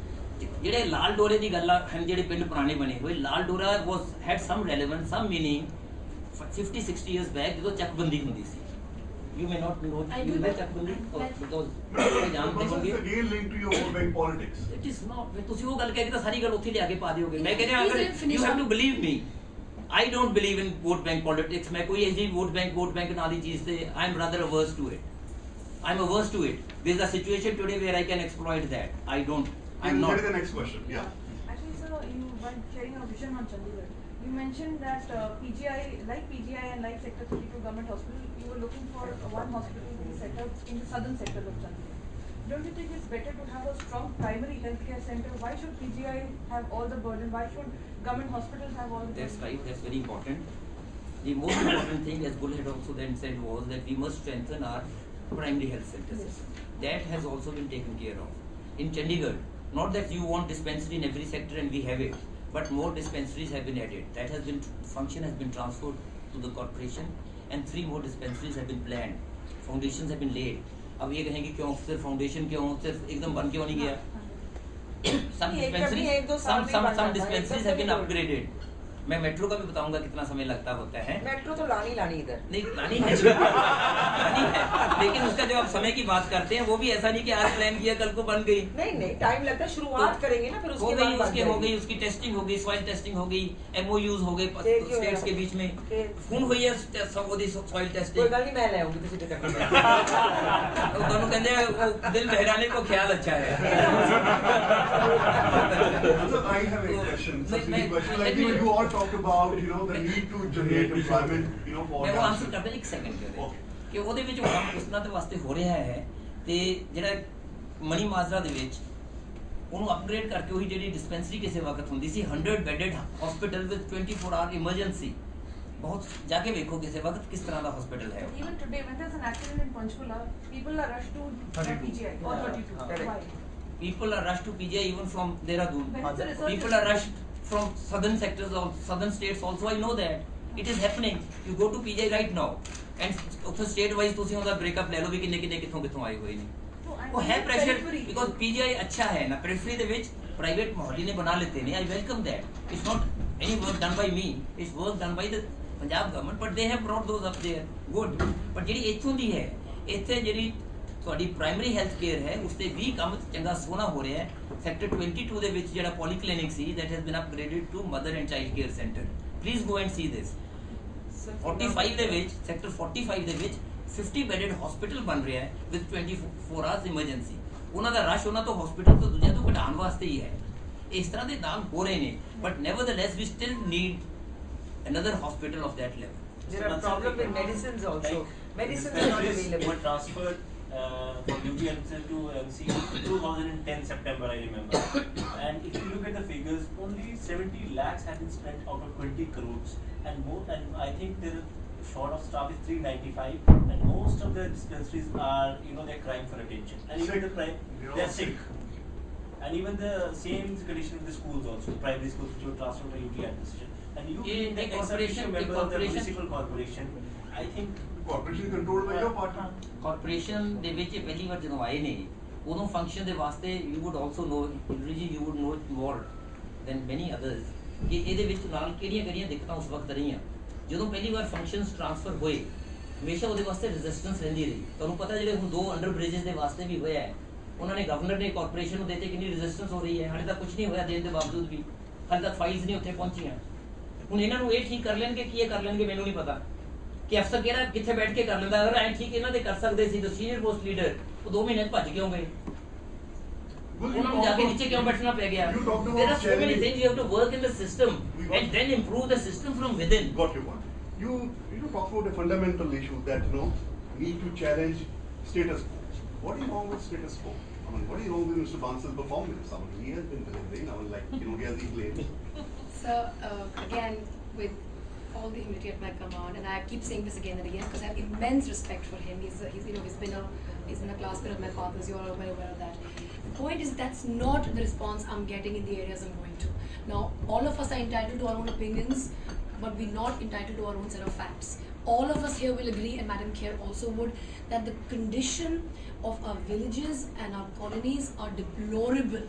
ਜਿਹੜੇ ਲਾਲ ਡੋਰੇ ਦੀ ਗੱਲ ਹਨ ਜਿਹੜੇ ਪਿੰਡ ਪੁਰਾਣੇ ਬਣੇ ਹੋਏ ਲਾਲ ਡੋਰਾ ਵਾਸ ਹੈਡ ਸਮ ਰੈਲੇਵੈਂਸ ਸਮ ਮੀਨਿੰਗ 50 60 years back ਜਦੋਂ ਚੱਕਬੰਦੀ ਹੁੰਦੀ ਸੀ you may not know ਚੱਕਬੰਦੀ because ਜਾਣਦੇ ਹੋਗੇ again linked to your vote bank politics it is not ਤੁਸੀਂ ਉਹ ਗੱਲ ਕਹਿ ਕੇ ਤਾਂ ਸਾਰੀ ਗੱਲ ਉੱਥੇ ਲਿਆ ਕੇ ਪਾ ਦਿਓਗੇ ਮੈਂ ਕਹਿੰਦਾ ਅਗਰ you have to believe me I don't believe in vote bank politics मैं कोई ऐसी vote bank नाली चीज से I'm rather averse to it there is a situation today where I can exploit that I don't I'm not Get the next question yeah Actually, sir, you were sharing a vision on Chandigarh. You mentioned that PGI and like Sector 32 Government Hospital, you were looking for one hospital to be set up in the southern sector of Chandigarh. Don't you think it's better to have a strong primary healthcare center? Why should PGI have all the burden? Why should government hospitals have all the that's burden? right that's very important the most important thing as Bull had also then said was that we must strengthen our primary health centers Yes. that has also been taken care of in Chandigarh not that you want dispensary in every sector and we have it but more dispensaries have been added that has been function has been transferred to the corporation and 3 more dispensaries have been planned foundations have been laid अब ये कहेंगे क्यों सिर्फ foundation क्यों सिर्फ एकदम बन क्यों नहीं गया some dispensaries have been upgraded मैं मेट्रो का भी बताऊंगा कितना समय लगता होता है मेट्रो तो लानी इधर नहीं लानी है लेकिन उसका जब आप समय की बात करते हैं वो भी ऐसा नहीं कि आज प्लान किया कल को बन गई नहीं टाइम लगता है शुरुआत करेंगे ना फिर हो उसके गई बाद उसके हो गई उसकी टेस्टिंग हो गई सॉइल टेस्टिंग हो गई MOUs हो गए स्टेट्स के बीच में ਹੁਣ ਹੋਈ ਹੈ ਉਹਦੀ ਸॉइल कोई टेस्टिंग गल नहीं मैं ले आऊंगी ਤੁਸੀਂ टिकट ਉਹ ਤੁਹਾਨੂੰ ਕਹਿੰਦੇ ਆ, ਉਹ ਦਿਲ ਬਹਿਰਾਨੇ को ख्याल अच्छा है So I have a question subsidy question like you all talked about the need to generate employment for ਮੈਂ ਉਹ ਆਨਸਰ ਕਰਦਾ ਇੱਕ ਸੈਕਿੰਡ ਦੇ ਕਿ ਉਹਦੇ ਵਿੱਚ ਕੰਮ ਉਸ ਤਰ੍ਹਾਂ ਦੇ ਵਾਸਤੇ ਹੋ ਰਿਹਾ ਹੈ ਤੇ ਜਿਹੜਾ ਮਣੀ ਮਾਜਰਾ ਦੇ ਵਿੱਚ ਉਹਨੂੰ ਅਪਗ੍ਰੇਡ ਕਰਕੇ ਉਹੀ ਜਿਹੜੀ ਡਿਸਪੈਂਸਰੀ ਕਿਸੇ ਵਕਤ ਹੁੰਦੀ ਸੀ 100 bedded hospital with 24 hour emergency ਬਹੁਤ ਜਾ ਕੇ ਵੇਖੋ ਕਿਸੇ ਵਕਤ ਕਿਸ ਤਰ੍ਹਾਂ ਦਾ ਹਸਪੀਟਲ ਹੈ Even today, when there's an accident in Panchkula, people are rushed to 32. PGI or 32. Correct. Why? people are rushed to PGI even from Dehradun When it's a research people are rushed from southern sectors or southern states also I know that it is happening you go to PGI right now and ਉੱਥੇ state wise ਤੁਸੀਂ ਉਹਦਾ breakup ਲੈ ਲਓ ਵੀ ਕਿੰਨੇ ਕਿੱਥੋਂ ਆਏ ਹੋਏ ਨੇ No, I ਉਹ ਹੈ mean pressure periphery. Because PGI ਅੱਛਾ ਹੈ ਨਾ ਪੈਰੀਫਰੀ ਦੇ ਵਿੱਚ ਪ੍ਰਾਈਵੇਟ ਮੋਹਾਲੀ ਨੇ ਬਣਾ ਲਿੱਤੇ ਨੇ I welcome that it's not any work done by me it's work done by the Punjab government but they have brought those up there good but ਜਿਹੜੀ ਇੱਥੋਂ ਦੀ ਹੈ ਇੱਥੇ ਜਿਹੜੀ ਤੁਹਾਡੀ ਪ੍ਰਾਇਮਰੀ ਹੈਲਥ ਕੇਅਰ ਹੈ ਉਸ ਤੇ ਵੀ ਕੰਮ ਚੰਗਾ ਸੋਹਣਾ ਹੋ ਰਿਹਾ ਹੈ ਸੈਕਟਰ 22 ਦੇ ਵਿੱਚ ਜਿਹੜਾ ਪੋਲੀ ਕਲੀਨਿਕ ਸੀ that has been upgraded to mother and child care centre please go and see this 45 ਦੇ ਵਿੱਚ ਸੈਕਟਰ 45 ਦੇ ਵਿੱਚ 50 ਬੈਡਡ ਹਸਪੀਟਲ ਬਣ ਰਿਹਾ ਹੈ ਵਿਦ 24 ਆਵਰਸ ਇਮਰਜੈਂਸੀ ਉਹਨਾਂ ਦਾ ਰਸ਼ ਉਹਨਾਂ ਤੋਂ ਹਸਪੀਟਲ ਤੋਂ ਦੂਜਿਆਂ ਤੋਂ ਘਟਾਉਣ ਵਾਸਤੇ ਹੀ ਹੈ ਇਸ ਤਰ੍ਹਾਂ ਦੇ ਨਾਮ ਹੋ ਰਹੇ ਨੇ but nevertheless we still need another hospital of that level. There are problem with medicines also. Medicines are not available. Were transferred from UPMC to MC in 2010 September, I remember. And if you look at the figures, only 70 lakhs have been spent out of 20 crores, and more. And I think there short of staff is 395, and most of the dispensaries are, they're crying for attention. And even they're sick. And even the same condition in the schools also, primary schools which were transferred by UT administration. And you being the ex-officio member of the municipal corporation, I think corporation controlled by your party. Corporation ਦੇ ਵਿੱਚ ਪਹਿਲੀ ਵਾਰ ਜਦੋਂ ਆਏ ਨੇ ਉਦੋਂ function ਦੇ ਵਾਸਤੇ you would also know, you would know it more than many others ਕਿ ਇਹਦੇ ਵਿੱਚ ਨਾਲ ਕਿਹੜੀਆਂ ਦਿੱਕਤਾਂ ਉਸ ਵਕਤ ਰਹੀਆਂ ਜਦੋਂ ਪਹਿਲੀ ਵਾਰ ਫੰਕਸ਼ਨਸ ਟ੍ਰਾਂਸਫਰ ਹੋਏ ਹਮੇਸ਼ਾ ਉਹਦੇ ਵਾਸਤੇ ਰੈਜ਼ਿਸਟੈਂਸ ਰਹਿੰਦੀ ਰਹੀ ਤੁਹਾਨੂੰ ਪਤਾ ਜਿਹੜੇ ਹੁਣ ਦੋ ਅੰਡਰ ਬ੍ਰਿਜਸ ਦੇ ਵਾਸਤੇ ਵੀ ਹੋਇਆ ਹੈ ਉਹਨਾਂ ਨੇ ਗਵਰਨਰ ਨੇ ਕਾਰਪੋਰੇਸ਼ਨ ਨੂੰ ਦੇਤੇ ਕਿੰਨੀ ਰੈਜ਼ਿਸਟੈਂਸ ਹੋ ਰਹੀ ਹੈ ਹਾਲੇ ਤੱਕ ਕੁਝ ਨਹੀਂ ਹੋਇਆ ਦੇਣ ਦੇ ਬਾਵਜੂਦ ਵੀ ਹਾਲੇ ਤੱਕ ਫਾਈਲਸ ਨਹੀਂ ਉੱਥੇ ਪਹੁੰਚੀਆਂ ਹੁਣ ਇਹਨਾਂ ਨੂੰ ਇਹ ਠੀਕ ਕਰ ਲੈਣਗੇ ਕੀ ਇਹ ਕਰ ਲੈਣਗੇ ਮੈਨੂੰ ਨਹੀਂ ਪਤਾ ਕਿ ਅਫਸਰ ਕਿਹੜਾ ਕਿੱਥੇ ਬੈਠ ਕੇ ਕਰ ਲੈਂਦਾ ਅਗਰ ਐਂ ਠੀਕ ਇਹਨਾਂ ਦੇ ਕਰ ਸਕਦੇ ਸੀ ਤਾਂ ਸੀਨੀਅਰ ਪੋਸਟ ਲੀਡਰ ਉਹ 2 ਮਹੀਨੇ ਭੱਜ ਕਿਉਂ ਗਏ ਉਹਨਾਂ ਨੂੰ ਜਾ ਕੇ ਨੀਚੇ ਕਿਉਂ ਬੈਠਣਾ ਪੈ ਗਿਆ there are so many things you have to work in the system and then improve the system from within. Got your point. You talk about a fundamental issue that need to challenge status quo. What is wrong with status quo? I mean, what is wrong with Mr. Bansal's performance? I mean, he has been delivering. I mean, like he has these claims. So again, with all the humility at my command, and I keep saying this again and again because I have immense respect for him. He's been a classmate of my father's. You all are well aware of that. The point is that's not the response I'm getting in the areas I'm going to. Now, all of us are entitled to our own opinions, but we're not entitled to our own set of facts. All of us here will agree, and Madam Kher also would, that the condition of our villages and our colonies are deplorable.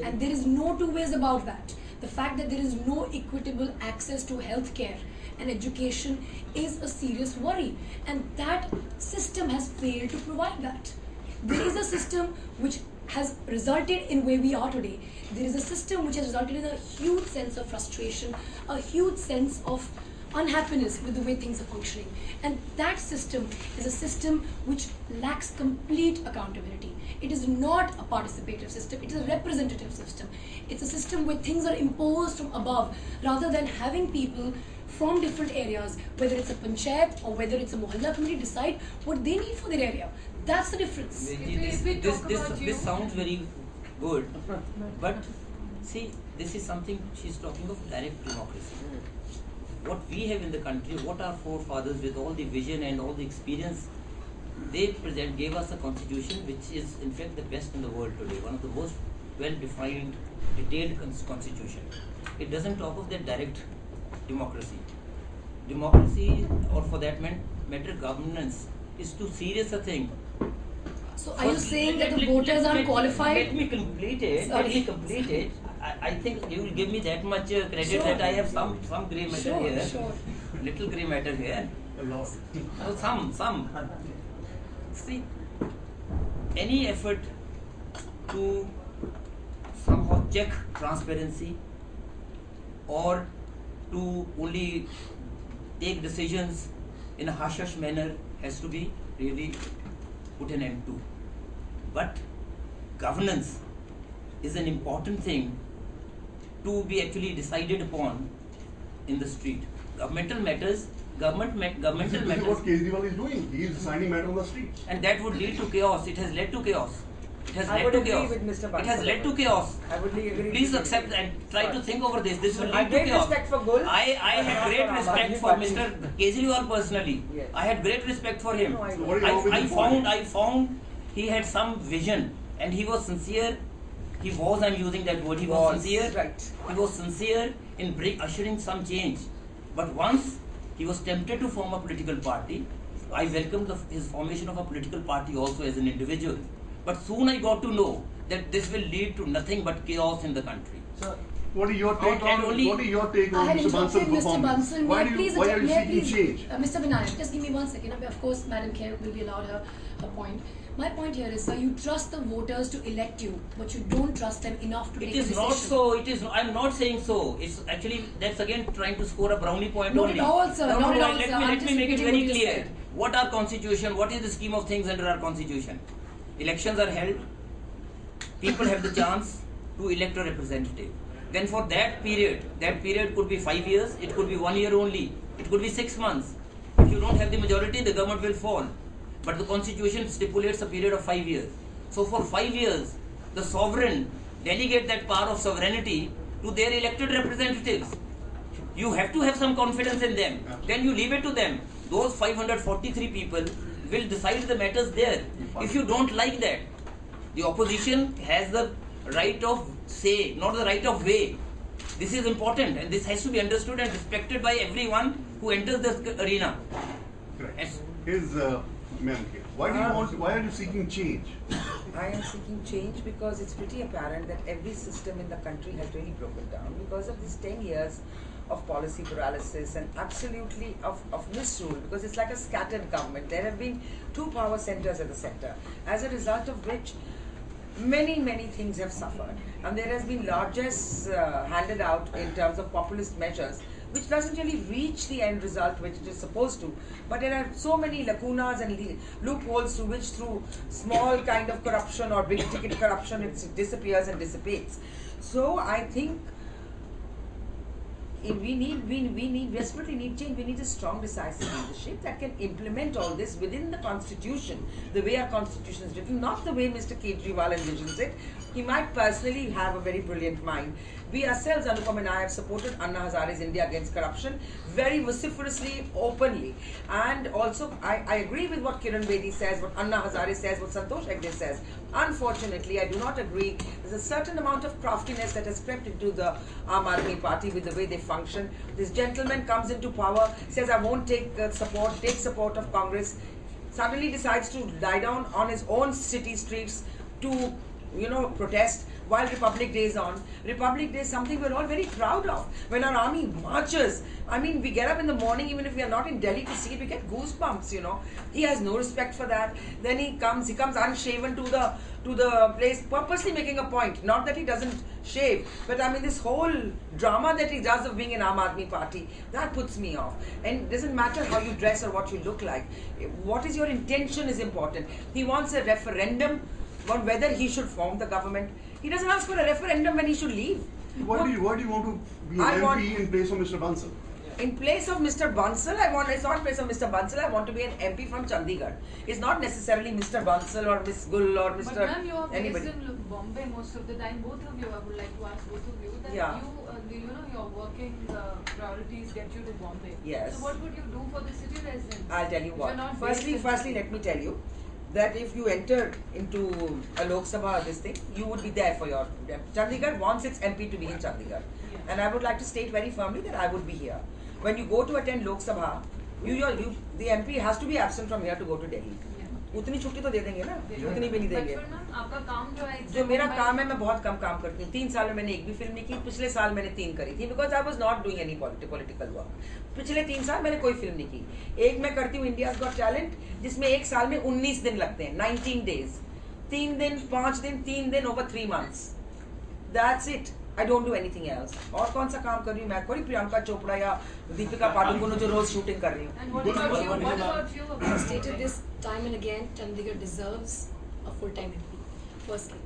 And there is no two ways about that. The fact that there is no equitable access to health care and education is a serious worry. And that system has failed to provide that. There is a system which has resulted in where we are today. There is a system which has resulted in a huge sense of frustration, a huge sense of unhappiness with the way things are functioning. And that system is a system which lacks complete accountability. It is not a participative system, it is a representative system. It's a system where things are imposed from above rather than having people from different areas, whether it's a panchayat or whether it's a mohalla committee, decide what they need for their area. That's the difference. This sounds very good, but see, this is something she's talking of direct democracy. What we have in the country, what our forefathers with all the vision and all the experience they gave us a constitution which is in fact the best in the world today, one of the most well-defined, detailed constitution. It doesn't talk of that direct democracy. Democracy, or for that matter, governance is too serious a thing. So are you saying that the voters are qualified? Let me complete it. I think you will give me that much credit sure. that I have some grey matter here. Sure. Little grey matter here. A lot. Some. See, any effort to somehow check transparency or to only take decisions in a hush-hush manner has to be really put an end to. But governance is an important thing to be actually decided upon in the street. Governmental matters. This is what Kejriwal is doing. He is deciding matter on the streets. And that would lead to chaos. It has led to chaos. I would agree with Mr. It has led to chaos. I would agree. Please accept and try to think over this. This will I lead to have chaos. respect for Gul. I had great respect for Mr. Kejriwal personally. Yes. I had great respect for him. No, I So what is wrong with the party? I found he had some vision and he was sincere. I'm using that word. He was sincere. Right. He was sincere in ushering some change. But once he was tempted to form a political party, I welcomed his formation of a political party also as an individual. But soon I got to know that this will lead to nothing but chaos in the country. So, What is your take on I had Mr. Bansal's interrupted Mr. performance? Bansal. Why are you seeking change? Mr. Vinayak, just give me 1 second. Of course, Madam Kher will be allowed her point. My point here is, sir, you trust the voters to elect you, but you don't trust them enough to It take a is decision. not so. It is. I'm not saying so. It's actually that's again trying to score a brownie point Not only. at all, sir. No, Not at all, let sir. me I'm let just me make it repeating very what you clear. said. What our constitution? What is the scheme of things under our constitution? Elections are held. People have the chance to elect a representative. Then for that period could be 5 years. It could be 1 year only. It could be 6 months. If you don't have the majority, the government will fall. But the constitution stipulates a period of 5 years. So for 5 years, the sovereign delegate that power of sovereignty to their elected representatives. You have to have some confidence in them. Absolutely. Then you leave it to them. Those 543 people will decide the matters there. If you don't like that, the opposition has the right of say, not the right of way. This is important, and this has to be understood and respected by everyone who enters this arena. Correct. Yes. Here's ma'am here. Why are you seeking change? I am seeking change because it's pretty apparent that every system in the country has really broken down because of these 10 years of policy paralysis and absolutely of misrule, because it's like a scattered government. There have been two power centers at the center, as a result of which many things have suffered, and there has been largesse handed out in terms of populist measures which doesn't really reach the end result which it is supposed to, but there are so many lacunas and loopholes through which, through small kind of corruption or big ticket corruption, it disappears and dissipates. So I think we desperately need change. We need a strong, decisive leadership that can implement all this within the constitution, the way our constitution is written, not the way Mr. Kejriwal envisions it. He might personally have a very brilliant mind. We ourselves, Anupam and I, have supported Anna Hazare's India Against Corruption very vociferously, openly. And also, I agree with what Kiran Bedi says, what Anna Hazare says, what Santosh Hegde says. Unfortunately, I do not agree. There's a certain amount of craftiness that has crept into the Aam Aadmi Party with the way they function. This gentleman comes into power, says, I won't take support of Congress, suddenly decides to lie down on his own city streets to, protest while Republic Day is on. Republic Day is something we're all very proud of. When our army marches, I mean, we get up in the morning, even if we are not in Delhi to see it, we get goosebumps, He has no respect for that. Then he comes unshaven to the place, purposely making a point. Not that he doesn't shave, but I mean, this whole drama that he does of being in Aam Aadmi Party, that puts me off. And it doesn't matter how you dress or what you look like. What is your intention is important. He wants a referendum on whether he should form the government. He doesn't ask for a referendum when he should leave. Why do you want to be an MP in place of Mr. Bansal? In place of Mr. Bansal, it's not in place of Mr. Bansal, I want to be an MP from Chandigarh. It's not necessarily Mr. Bansal or Miss Gul or Mr. But ma'am, you are anybody. based in Bombay most of the time. Both of you, I would like to ask both of you that Yeah. your working priorities get you to Bombay. Yes. So what would you do for the city residents? I'll tell you If what. you're not based Firstly, in- let me tell you that if you enter into a Lok Sabha this thing, you would be there for your Chandigarh wants its MP to be in Chandigarh, and I would like to state very firmly that I would be here. When you go to attend Lok Sabha, the MP has to be absent from here to go to Delhi. उतनी छुट्टी तो दे देंगे ना, उतनी भी नहीं देंगे. But ma'am, आपका काम जो है जो मेरा काम है, मैं बहुत कम काम करती हूँ. 3 साल में मैंने एक भी फिल्म नहीं की. पिछले साल मैंने 3 करी थी because I was not doing any political work. पिछले 3 साल मैंने कोई फिल्म नहीं की. एक मैं करती हूँ India's Got Talent, जिसमें एक साल में 19 दिन लगते हैं, 19 days. 3 दिन, 5 दिन, 3 दिन over 3 months. That's it. I don't do anything else. और कौन सा काम कर रही हूँ मैं? कोई प्रियंका चोपड़ा या दीपिका पादुकोण जो रोज शूटिंग कर रही हूँ. And what about you? What about you? I've stated this time and again, Chandigarh deserves a full-time MP. Firstly,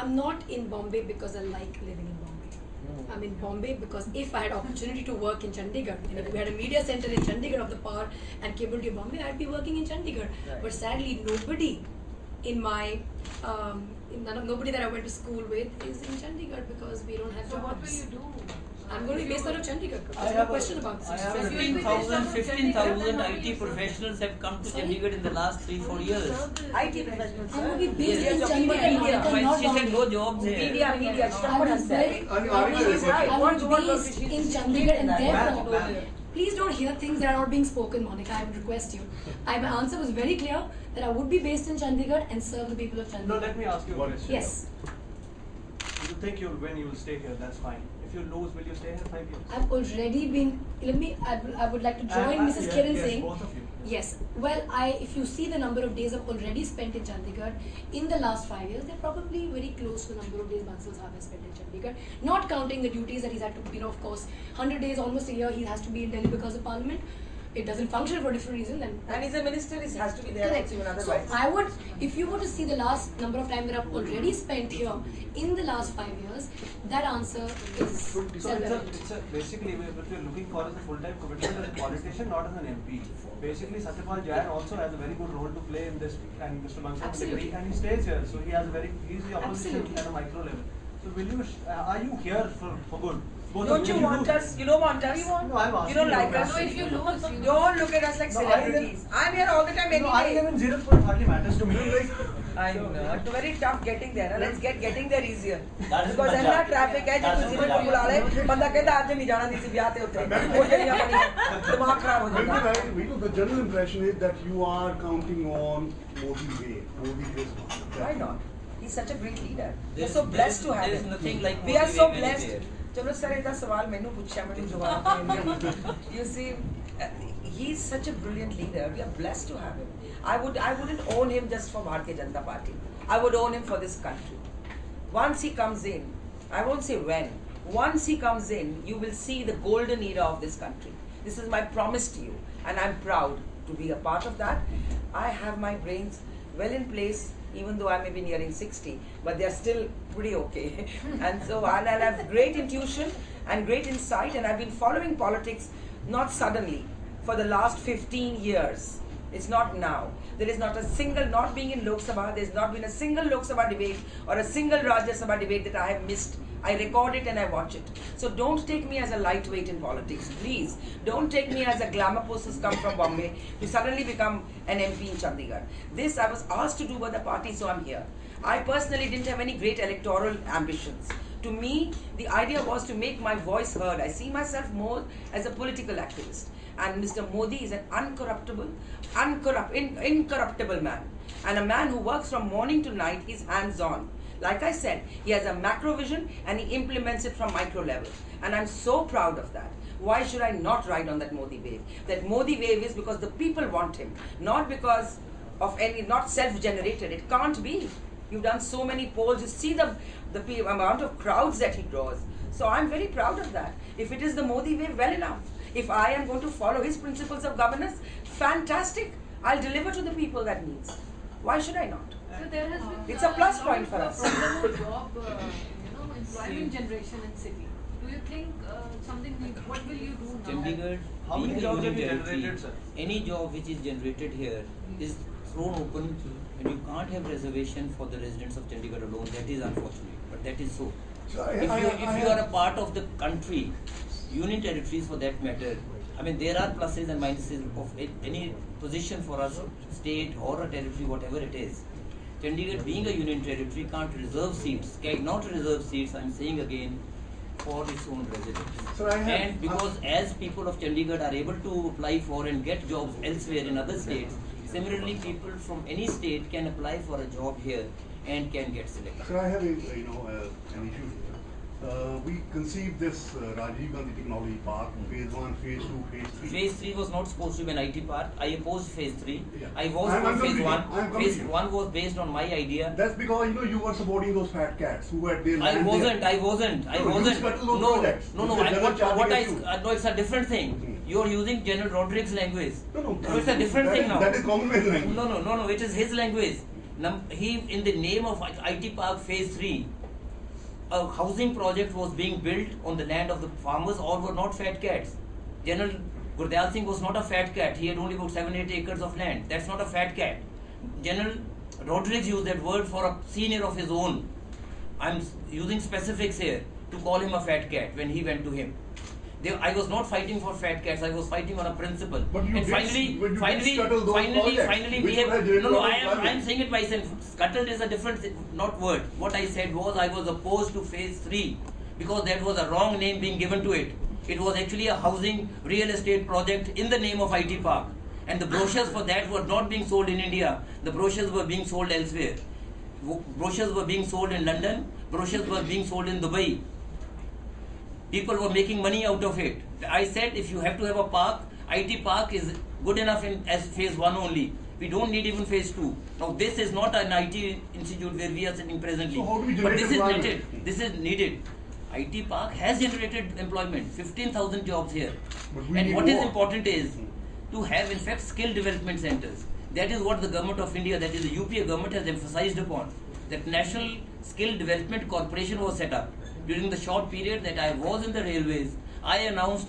I'm not in Bombay because I like living in Bombay. I'm in Bombay because if I had opportunity to work in Chandigarh, and if we had a media center in Chandigarh of the power and cable to Bombay, I'd be working in Chandigarh. Right. But sadly, nobody in my nobody that I went to school with is in Chandigarh because we don't have So what jobs. will you do? I'm going to be based out of Chandigarh. I There's no have a- question about this. I have a- 15,000 IT professionals have come to Sorry? Chandigarh in the last 3-4 years. IT professionals. I would be based Yes. in Yes. Chandigarh, Media. Monica, not She said Bombay. no jobs here. Media, I Shravan would has be said. based- Right. I What would be was based she- in she Chandigarh, and did that. therefore, please don't hear things that are not being spoken, Monica. I would request you. My answer was very clear that I would be based in Chandigarh and serve the people of Chandigarh. No, let me ask you a What? question. Yes, You think you'll win, you'll stay here, that's fine. If you lose, will you stay here 5 years? I've already been. I would like to join Mrs. Kiran yes, saying. both of you. Yes. Well, if you see the number of days I've already spent in Chandigarh in the last 5 years, they're probably very close to the number of days Bansal Sahab has spent in Chandigarh. Not counting the duties that he's had to, of course, 100 days, almost a year, he has to be in Delhi because of Parliament. It doesn't function for a different reason. Then And he's a minister, he has to be there correct. also even So otherwise. I would, if you were to see the last number of time that I've already spent here in the last 5 years, that answer is So self-evident. it's a basically what you're looking for is a full-time commitment as a politician, not as an MP. Basically, Satyapal Jain also has a very good role to play in this, and Mr. Bansal will Absolutely. agree, and he stays here, so he's the opposition Absolutely. at a micro level. So are you here for good? Don't you want us? You don't want us? No, I'm asking You don't like you. us? No, if you lose, you Don't look at us like No, I live- celebrities. I'm here all the time No, I live anyway. in Zirakpur, it hardly matters to me. Like, I know. It's very tough getting there. Now let's getting there easier. That is Because Punjab. ਇੰਨਾ traffic ਹੈ ਜੇ That is ਤੁਸੀਂ ਮੈਨੂੰ Punjab. ਬੁਲਾ ਲੈ ਬੰਦਾ ਕਹਿੰਦਾ ਅੱਜ ਨਹੀਂ ਜਾਣਾ ਸੀ ਵਿਆਹ ਤੇ ਉੱਤੇ ਉਹ ਜਿਹੜੀਆਂ ਬਣੀਆਂ ਦਿਮਾਗ ਖਰਾਬ ਹੋ Maybe ਜਾਂਦਾ right, you know, the general impression is that you are counting on Modi way. Modi is Why not? He's such a great leader. We're There's- so blessed to have there's him. nothing like We are Modi so way blessed. anywhere. चलो sir ਇਹਦਾ ਸਵਾਲ ਮੈਨੂੰ ਪੁੱਛਿਆ ਮੈਨੂੰ ਜਵਾਬ ਦੇਣ You see, he's such a brilliant leader. We are blessed to have him. I wouldn't own him just for Bharatiya Janata Party. I would own him for this country. Once he comes in, I won't say when. Once he comes in, you will see the golden era of this country. This is my promise to you, and I'm proud to be a part of that. I have my brains well in place, even though I may be nearing 60, but they're still pretty okay. And so I'll have great intuition and great insight, and I've been following politics not suddenly for the last 15 years. It's not now. There is not a single, not being in Lok Sabha, there's not been a single Lok Sabha debate or a single Rajya Sabha debate that I have missed. I record it and I watch it. So don't take me as a lightweight in politics. Please, don't take me as a glamour post who's come from Bombay to suddenly become an MP in Chandigarh. This I was asked to do by the party, so I'm here. I personally didn't have any great electoral ambitions. To me, the idea was to make my voice heard. I see myself more as a political activist. And Mr. Modi is an incorruptible man. And a man who works from morning to night, he's hands-on. Like I said, he has a macro vision and he implements it from micro level. And I'm so proud of that. Why should I not ride on that Modi wave? That Modi wave is because the people want him, not because of any, not self-generated. It can't be. You've done so many polls. You see the amount of crowds that he draws. So I'm very proud of that. If it is the Modi wave, well enough. If I am going to follow his principles of governance, fantastic. I'll deliver to the people that needs. Why should I not? So there has been It's a plus point for us. problem of job, employment generation in city. Do you think what will you do now? Chandigarh, How many being a jobs have union you territory, generated, sir? any job which is generated here is thrown open, and you can't have reservation for the residents of Chandigarh alone. That is unfortunate, but that is so. If you are a part of the country, union territories for that matter, I mean there are pluses and minuses of any position for us, state or a territory, whatever it is. Chandigarh being a union territory can't reserve seats, cannot reserve seats, I'm saying again, for its own residents. So And because as people of Chandigarh are able to apply for and get jobs elsewhere in other states, similarly people from any state can apply for a job here and can get selected. So I have an issue here. We conceived this Rajiv Gandhi Technology Park, phase 1, phase 2, phase 3. Phase 3 was not supposed to be an IT park. I opposed phase 3. Yeah. I was I'm for phase completing. 1. I'm Phase completing. 1 was based on my idea. That's because you were supporting those fat cats who had their I land wasn't. there. I wasn't. I No, you wasn't. scuttled those No, projects. no, You no. said I, they're not what I charging you. no, it's a different thing. Hmm. You are using General Rodriguez language. No, it's a different thing now. That is Commonwealth language. No. It is his language. He, in the name of IT Park Phase 3, a housing project was being built on the land of the farmers. All were not fat cats. General Gurdial Singh was not a fat cat. He had only about 7-8 acres of land. That's not a fat cat. General Rodriguez used that word for a senior of his own. I'm using specifics here to call him a fat cat when he went to him. I was not fighting for fat cats. I was fighting on a principle. But you and did- but you did scuttle those projects, finally, which we have. would have generated No, a lot of I am employment. saying it myself. Scuttled is a different, not word. What I said was I was opposed to phase 3 because that was a wrong name being given to it. It was actually a housing real estate project in the name of IT Park, and the brochures for that were not being sold in India. The brochures were being sold elsewhere. Brochures were being sold in London. Brochures were being sold in Dubai. People were making money out of it. I said if you have to have a park, IT Park is good enough as phase 1 only. We don't need even phase 2. Now this is not an IT institute where we are sitting presently. So how do we But generate this is employment? needed. This is needed. IT Park has generated employment, 15,000 jobs here. But we And need what is more. important is to have in fact skill development centers. That is what the government of India, that is the UPA government, has emphasized upon. That National Skill Development Corporation was set up. During the short period that I was in the railways, I announced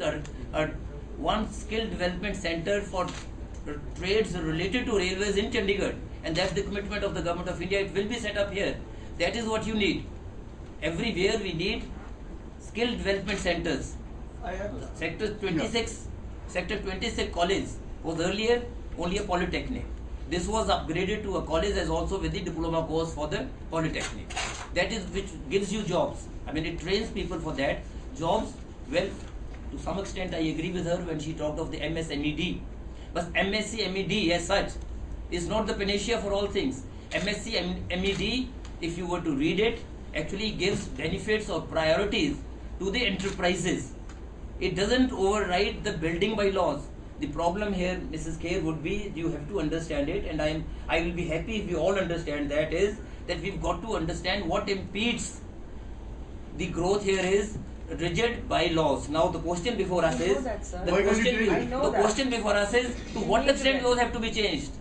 one skill development center for trades related to railways in Chandigarh, and that's the commitment of the government of India. It will be set up here. That is what you need. Everywhere we need skill development centers. I have Sector 26, Sector 26 college was earlier only a polytechnic. This was upgraded to a college as also with the diploma course for the polytechnic. That is which gives you jobs. I mean, it trains people for that. Jobs, well, to some extent I agree with her when she talked of the MSMED. But MSc MED as such is not the panacea for all things. MSc MED, if you were to read it, actually gives benefits or priorities to the enterprises. It doesn't override the building bylaws. The problem here, Mrs. Kher, would be you have to understand it, and I will be happy if we all understand that, is that we've got to understand what impedes the growth here is rigid bylaws. Now the question before us I know is that, sir. the Why can't you question change it? I know the that. question before us is to what need to extent get- those have to be changed.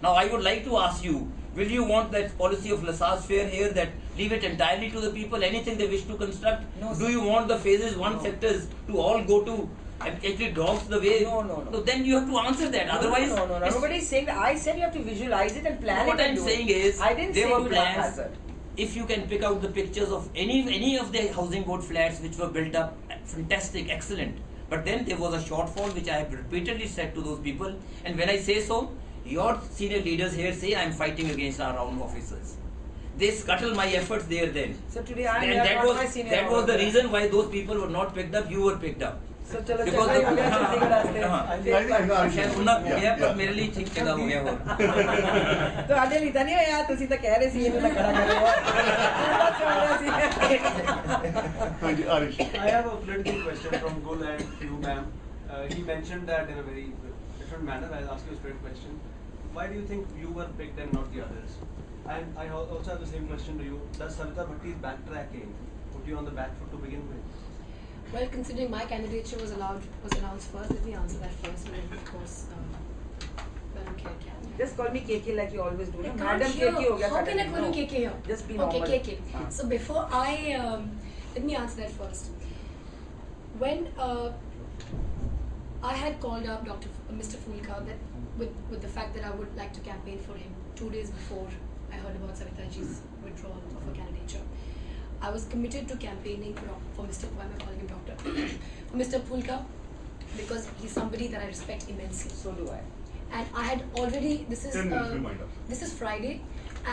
Now I would like to ask you, will you want that policy of laissez-faire here, that leave it entirely to the people, anything they wish to construct? No, Do sir. you want the phases 1 No. sectors to all go to and actually dogs the way? No, no, no. So then you have to answer that. Otherwise, no. it's- Nobody's saying that. I said you have to visualize it and plan what it. I'm and do saying it. is I didn't there say were do plans. haphazard. If you can pick out the pictures of any of the housing board flats which were built up, fantastic, excellent. But then there was a shortfall which I have repeatedly said to those people. And when I say so, your senior leaders here say I am fighting against our own officers. They scuttle my efforts there then. So today I am And here, that not was my senior that was the officer. reason why those people were not picked up. You were picked up. So चलो Because चलो the- अगला चंडीगढ़ रास्ते हाँ। I think Arish- शायद उन्ना हो Yeah, गया, पर yeah. मेरे लिए ठीक जगह हो गया वो। तो आजे लीता नहीं है यार तुसी तो कह रहे सी ये ना खड़ा कर Thank you, Arish. I have a political question from Gul and you, ma'am. He mentioned that in a very different manner. I'll ask you a straight question. Why do you think you were picked and not the others? And I also have the same question to you. Does Savita Bhatti's backtracking put you on the back foot to begin with? Well, considering my candidature was announced first, let me answer that first, and then of course, Madam Kher can. Just call me KK like you always do. I ना? can't Madam hear. KK हो गया How can I suddenly. call you No. KK here? Just be Okay, normal. KK. हाँ. So before let me answer that first. When I had called up Mr. Fulka that with the fact that I would like to campaign for him 2 days before I heard about Savitaji's withdrawal of her candidature. I was committed to campaigning for Mr. Why am I calling him doctor? For Mr. Fulka, because he's somebody that I respect immensely. So do I. And I had already, this is 10 minutes, remind us. this is Friday,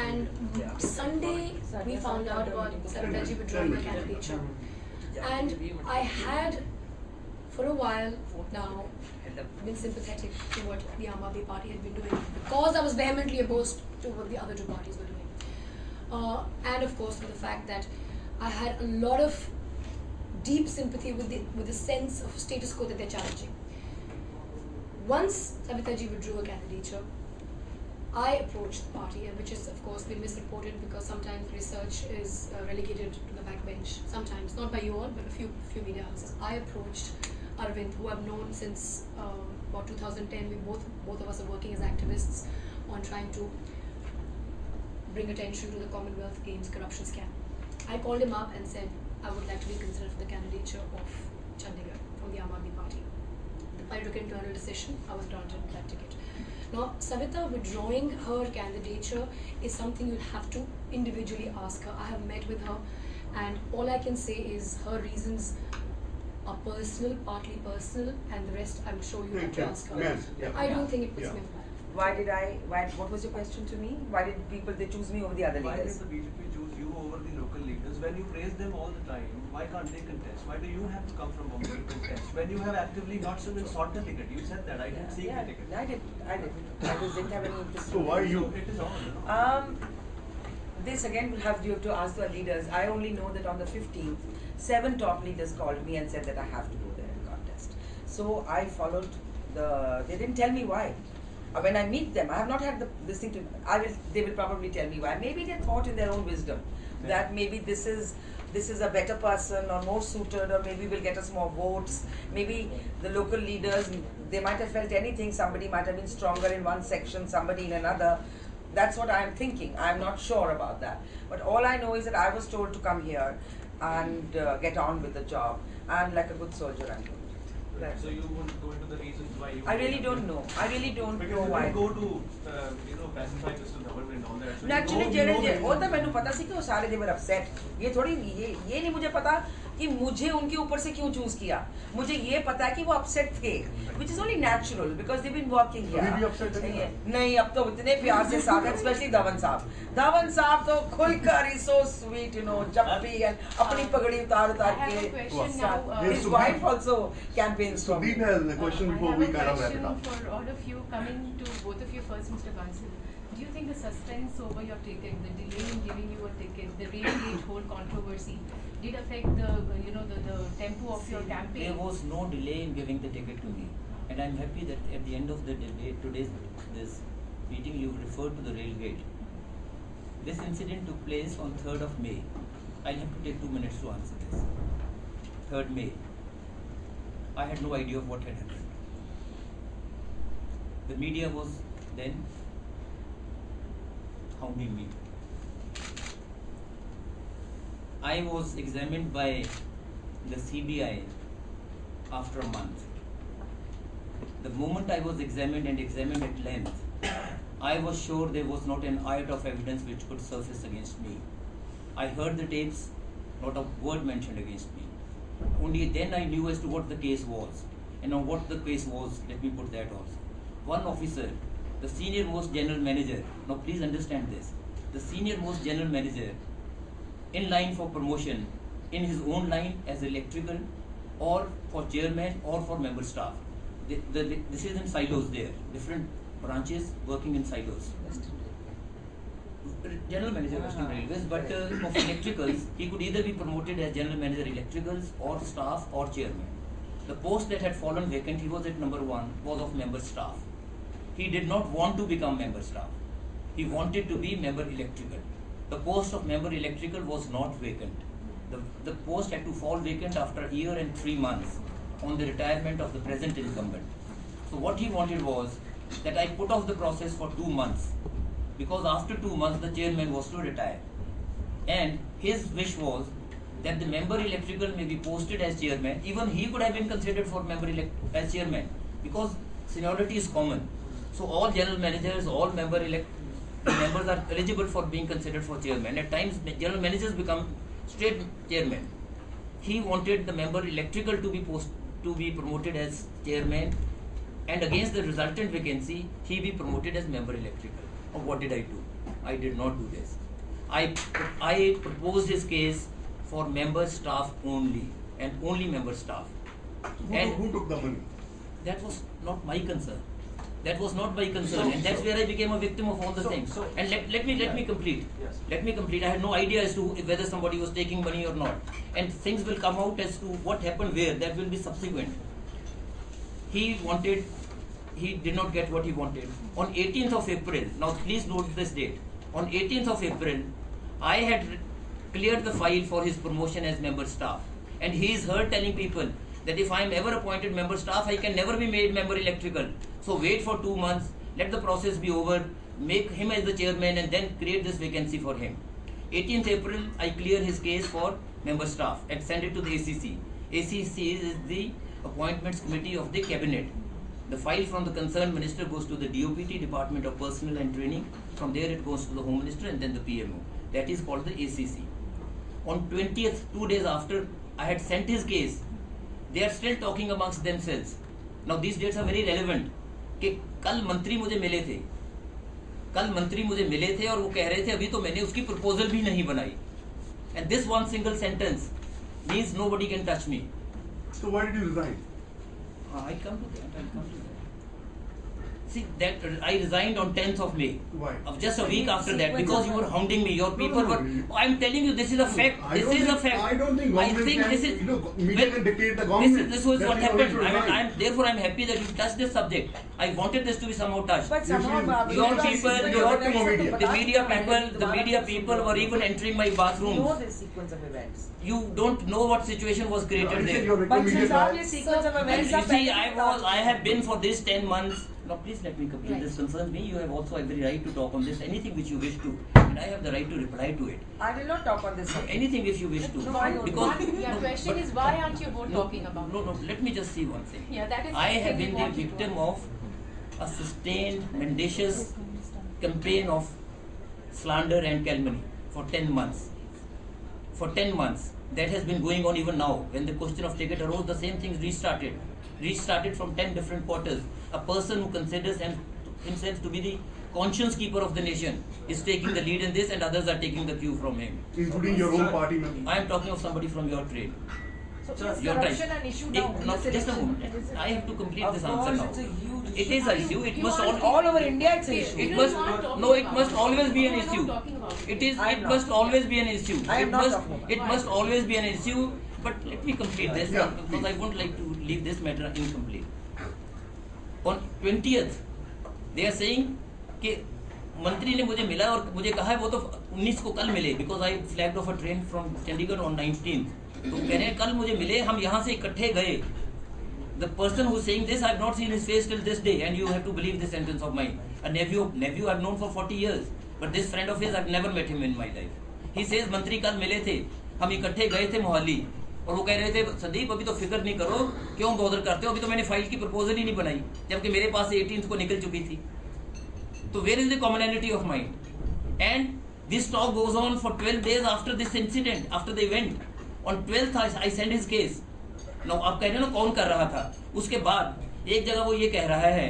and Yeah. Sunday we found out about Savitaji withdrawing her candidature. And I had, for a while now, been sympathetic to what the Aam Aadmi Party had been doing, because I was vehemently opposed to what the other two parties were doing. And of course, for the fact that I had a lot of deep sympathy with the sense of status quo that they're challenging. Once Savitaji withdrew her candidature, I approached the party, and which has of course been misreported because sometimes research is relegated to the backbench. Sometimes, not by you all, but a few media houses. I approached Arvind, who I've known since about 2010. We both of us are working as activists on trying to bring attention to the Commonwealth Games corruption scam. I called him up and said I would like to be considered for the candidature of Chandigarh from the Aam Aadmi Party. The party took an internal decision. I was granted that ticket. Now, Savita withdrawing her candidature is something you'll have to individually ask her. I have met with her, and all I can say is her reasons are personal, partly personal, and the rest I'm sure you have to ask her. Yes, yeah. I don't think it puts Yeah. me on. What was your question to me? Why did they choose me over the other Why did leaders? the BJP choose you over the local leaders? When you praise them all the time, why can't they contest? Why do you have to come from Bombay to contest? When you have actively not even sought the ticket, you said that I didn't seek the ticket. I did. I just didn't have any interest. So why you? So it is all, you know. This again you have to ask the leaders. I only know that on the 15th, 7 top leaders called me and said that I have to go there and contest. So I followed they didn't tell me why. When I meet them, I have not had this thing to. They will probably tell me why. Maybe they thought in their own wisdom that maybe this is a better person or more suited, or maybe we'll get us more votes. Maybe the local leaders, they might have felt anything. Somebody might have been stronger in one section, somebody in another. That's what I'm thinking. I'm not sure about that. But all I know is that I was told to come here and get on with the job. And like a good soldier, I'm doing it. Right. So you won't go into the reasons why you. I really don't know. I really don't Because know you why. don't go to pacify this to government and all that. So Naturally, you know the वो तो reasons. मैंने पता सी कि वो सारे they were upset. ये थोड़ी ये नहीं मुझे पता कि मुझे उनके ऊपर से क्यों चूज किया. मुझे ये पता है कि वो upset थे, which is only natural because they've been working here. अभी भी upset है? नहीं, अब तो इतने प्यार से साथ हैं, especially धवन साहब. धवन साहब तो खुलकर ही so sweet, you know, जप्पी and अपनी पगड़ी उतार I have a के. question now. His wife also campaigns for me. Sudeep has a question before we kind of wrap it I have a up. question for all of you, coming to both of you first, Mr. Bansal. Do you think the suspense over your ticket, the delay in giving you a ticket, the Railgate whole controversy, did affect the tempo of your campaign? There was no delay in giving the ticket to me, and I'm happy that at the end of the day, today's this meeting, you referred to the Railgate. This incident took place on 3rd of May. I'll have to take 2 minutes to answer this. 3rd May. I had no idea of what had happened. The media was then hounding me. I was examined by the CBI after a month. The moment I was examined and examined at length, I was sure there was not an iota of evidence which could surface against me. I heard the tapes, not a word mentioned against me. Only then I knew as to what the case was. And on what the case was, let me put that also. One officer, the senior most general manager, now please understand this, the senior most general manager in line for promotion in his own line as electrical or for chairman or for member staff. This is in silos there, different branches working in silos. General manager Western Railways, but of electricals, he could either be promoted as general manager electricals or staff or chairman. The post that had fallen vacant, he was at number 1, was of member staff. He did not want to become member staff. He wanted to be member electrical. The post of member electrical was not vacant. The post had to fall vacant after a year and 3 months on the retirement of the present incumbent. So what he wanted was that I put off the process for 2 months, because after 2 months the chairman was to retire. And his wish was that the member electrical may be posted as chairman. Even he could have been considered for member as chairman, because seniority is common. So all general managers, all members are eligible for being considered for chairman. At times general managers become straight chairman. He wanted the member electrical to be promoted as chairman, and against the resultant vacancy he be promoted as member electrical. Or what did I do? I did not do this. I proposed this case for member staff only, and only member staff. Who took the money? That was not my concern. That was not my concern, and that's where I became a victim of all the things. And let me complete. Yes. Let me complete. I had no idea as to whether somebody was taking money or not, and things will come out as to what happened where. That will be subsequent. He did not get what he wanted. On 18th of April, now please note this date. On 18th of April, I had cleared the file for his promotion as member staff, and he is heard telling people that if I am ever appointed member staff, I can never be made member electrical. So wait for 2 months, let the process be over, make him as the chairman, and then create this vacancy for him. 18th April, I clear his case for member staff and send it to the ACC. ACC is the Appointments Committee of the Cabinet. The file from the concerned minister goes to the DOPT, Department of Personnel and Training. From there it goes to the Home Minister and then the PMO. That is called the ACC. On 20th, 2 days after I had sent his case, they are still talking amongst themselves. Now these dates are very relevant. कि कल मंत्री मुझे मिले थे और वो कह रहे थे अभी तो मैंने उसकी प्रपोजल भी नहीं बनाई. And this one single sentence means nobody can touch me. So why did you resign? I come to that. See, that I resigned on 10th of May. Why? Of just a week after that, because you were hounding me. Your people were. I'm telling you, this is a fact. I don't think government this is. media can dictate the government. This was That's what the happened. way to resign. Therefore, I'm happy that you touched this subject. I wanted this to be somehow touched. But somehow Your people, the media people were even You entering my know bathrooms. this sequence of events. You don't know what situation was created You said there. you're victim media साहब ये trial. sequence of events You are see, pending I have been for this 10 months. Now please let me complete. Right. This concerns me. You have also every right to talk on this. Anything which you wish to. and I have the right to reply to it. I will not talk on this subject. Anything if you wish to. No, I don't. Because Your question is why aren't you both talking about no, it? no, let me just see one thing. Yeah, that is I the have thing we been the want you to victim understand. of a sustained, mendacious campaign of slander and calumny for 10 months. For 10 months. That has been going on even now. When the question of ticket arose, the same things restarted. Restarted from 10 different quarters. A person who considers himself to be the conscience keeper of the nation is taking the lead in this, and others are taking the cue from him. Including your own party member. I am talking of somebody from your trade. So Sir, is you're corruption right. an issue If- now? no, in the just a selection? moment. Is it? I have to complete Of this course, answer now. it's a huge It is an issue. It You must aren't- all. All over India, it's an issue. It You must are not talking no. It about must it. always be an You are not issue. talking about it. It is. I am It not. must always be an issue. I am It not must. talking about It it. must always be an issue. But let me complete this Yeah, because I won't like to leave this matter incomplete. On 20th, they are saying कि मंत्री ने मुझे मिला और मुझे कहा है वो तो 19 को कल मिले because I flagged of a train from Chandigarh on 19th. तो कह रहे हैं कल मुझे मिले, हम यहाँ से इकट्ठे गए. The person who is saying this, I have not seen his face till this day, and you have to believe this sentence of mine. A nephew I have known for 40 years, but this friend of his, I have never met him in my life. He says मंत्री कल मिले थे, हम इकट्ठे गए थे मोहाली, और वो कह रहे थे संदीप अभी तो फिक्र नहीं करो, क्यों बॉदर करते हो, अभी तो मैंने फाइल की प्रपोजल ही नहीं बनाई, जबकि मेरे पास 18th को निकल चुकी थी. So where is the commonality of mind? And this talk goes on for 12 days after this incident, after the event. On 12th I send his case. Now आप कह रहे हो ना कौन कर रहा था? उसके बाद एक जगह वो ये कह रहा है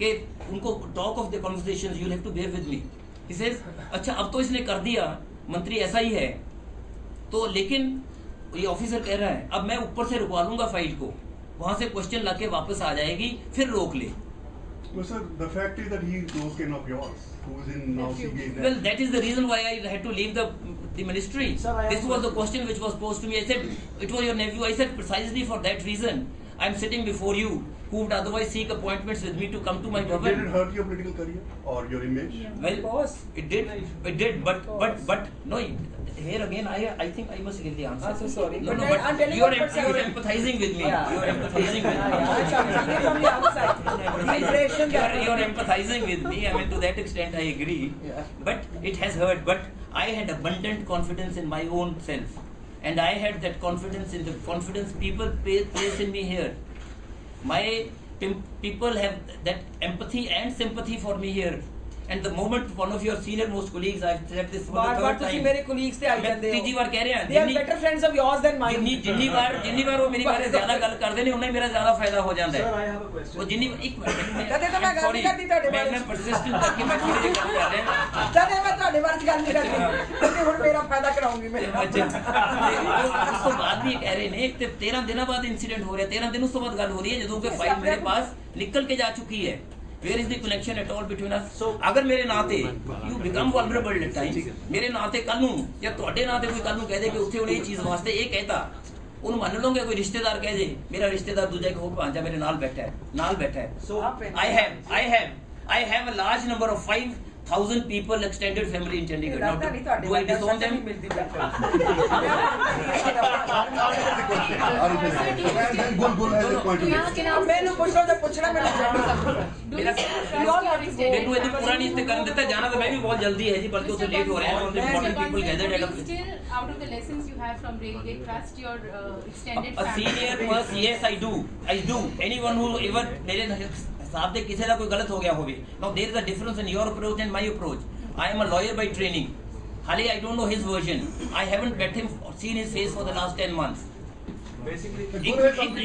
कि उनको talk of the conversations, you'll have to bear with me. He says अच्छा अब तो इसने कर दिया, मंत्री ऐसा ही है, तो लेकिन ये ऑफिसर कह रहा है अब मैं ऊपर से रुकवा लूंगा फाइल को, वहां से क्वेश्चन लाके वापस आ जाएगी, फिर रोक ले. Well, sir, the fact is that he is close kin of yours, who is in now CBI. Well, that is the reason why I had to leave the ministry. Sir, I This have was the a- question which was posed to me. I said, it was your nephew. I said, precisely for that reason, I am sitting before you, who would otherwise seek appointments with me to come to my Did it government. hurt your political career or your image? Well, Of course. it did, but no. Here again, I think I must give the answer. I'm so sorry. No, But no, I'm but telling you are you for certain. empathizing with me. Yeah. You are empathizing with me. Yeah, I'm seeing it from the outside. The impression that You are empathizing with me. I mean, to that extent, I agree. Yeah. But it has hurt. But I had abundant confidence in my own self, and I had that confidence in the confidence people place in me here. My people have that empathy and sympathy for me here. And the moment one of your senior most colleagues, I've said this for the बार-बार third ਤੁਸੀਂ time. ਮੇਰੇ colleagues ਤੇ ਆਈ मैं ਜਾਂਦੇ ਹੋ. तीजी बार कह रहे हैं They are better friends of yours than mine. जिन्नी बार वो मेरी बारे ਜ਼ਿਆਦਾ ਗੱਲ ਕਰਦੇ ਨੇ ਉਹਨੇ ਮੇਰਾ ਜ਼ਿਆਦਾ ਫਾਇਦਾ ਹੋ ਜਾਂਦਾ Sir, ਹੈ. I have a question. ਉਹ ਜਿੰਨੀ ਇੱਕ ਮਿੰਟ ਕਦੇ ਤਾਂ ਮੈਂ ਗੱਲ ਨਹੀਂ ਕਰਦੀ ਤੁਹਾਡੇ ਬਾਰੇ। ਮੈਂ persistent ਕਰਕੇ ਮੈਂ ਥੋੜੀ ਜਿਹੀ ਗੱਲ ਕਰ ਰਿਹਾ. ਕਦੇ ਮੈਂ ਤੁਹਾਡੇ ਬਾਰੇ ਚ ਗੱਲ ਨਹੀਂ ਕਰਦੀ ਕਿਉਂਕਿ ਹੁਣ ਮੇਰਾ ਫਾਇਦਾ ਕਰਾਉਂਗੀ ਮੇਰੇ ਨਾਲ। ਅੱਛਾ ਤੇ ਉਸ ਤੋਂ ਬਾਅਦ ਵੀ ਇਹ ਕਹਿ ਰਹੇ ਨੇ ਕਿ 13 ਦਿਨਾਂ ਬਾਅਦ ਇਨਸੀਡੈਂਟ ਹੋ ਰਿਹਾ, 13 ਦਿਨ ਉਸ ਤੋਂ ਬਾਅਦ ਗੱਲ ਹੋ ਰਹੀ ਹੈ ਜਦੋਂ ਕਿ ਫਾਈਲ ਮੇਰੇ ਪਾਸ ਨਿਕਲ ਕੇ ਜਾ ਚੁੱਕੀ ਹੈ. Where is the connection at all between us? So, अगर मेरे नाते you become vulnerable at times, मेरे नाते कल ਨੂੰ ਜਾਂ ਤੁਹਾਡੇ ਨਾਤੇ ਕੋਈ ਕੱਲ ਨੂੰ ਕਹਿ ਦੇ ਕਿ ਉੱਥੇ ਉਹਨੇ ਇਹ ਚੀਜ਼ ਵਾਸਤੇ ਇਹ ਕਹਿਤਾ, ਉਹਨੂੰ ਮੰਨ ਲਓਗੇ? ਕੋਈ ਰਿਸ਼ਤੇਦਾਰ ਕਹਿ ਜੇ ਮੇਰਾ ਰਿਸ਼ਤੇਦਾਰ ਦੂਜਾ ਇੱਕ ਹੋਰ ਭਾਂਜਾ ਮੇਰੇ ਨਾਲ ਬੈਠਾ ਹੈ. So, I have a large number of 5,000 people, extended family in Chandigarh. Now, ਲੱਗਦਾ ਨਹੀਂ ਤੁਹਾਡੇ do I ਵਰਗਾ disown them? ਮਿਲਦੀ Gul has a point to make. ਮੈਨੂੰ ਪੁੱਛੋ ਤੇ ਪੁੱਛਣਾ ਮੈਨੂੰ ਜਾਣਦਾ मेरा ਮੈਨੂੰ ਇਹਦੀ ਪੂਰਾ ਨਹੀਂ ਤੇ ਕਰਨ ਦਿੱਤਾ ਜਾਣਾ ਤਾਂ ਮੈਂ ਵੀ ਬਹੁਤ ਜਲਦੀ ਹੈ ਜੀ ਬਲਕਿ ਉੱਥੇ ਲੇਟ ਹੋ ਰਹੇ ਹਾਂ only important people gathered at a Still, out of the lessons you have from Railgate, trust your extended a senior person. Yes, I do. Anyone who ever ਮੇਰੇ ਹਿਸਾਬ ਦੇ ਕਿਸੇ ਦਾ ਕੋਈ ਗਲਤ ਹੋ ਗਿਆ ਹੋਵੇ. Now there is a difference in your approach and my approach. I am a lawyer by training. Hale I don't know his version. I haven't met him or seen his face for the last 10 months. basically,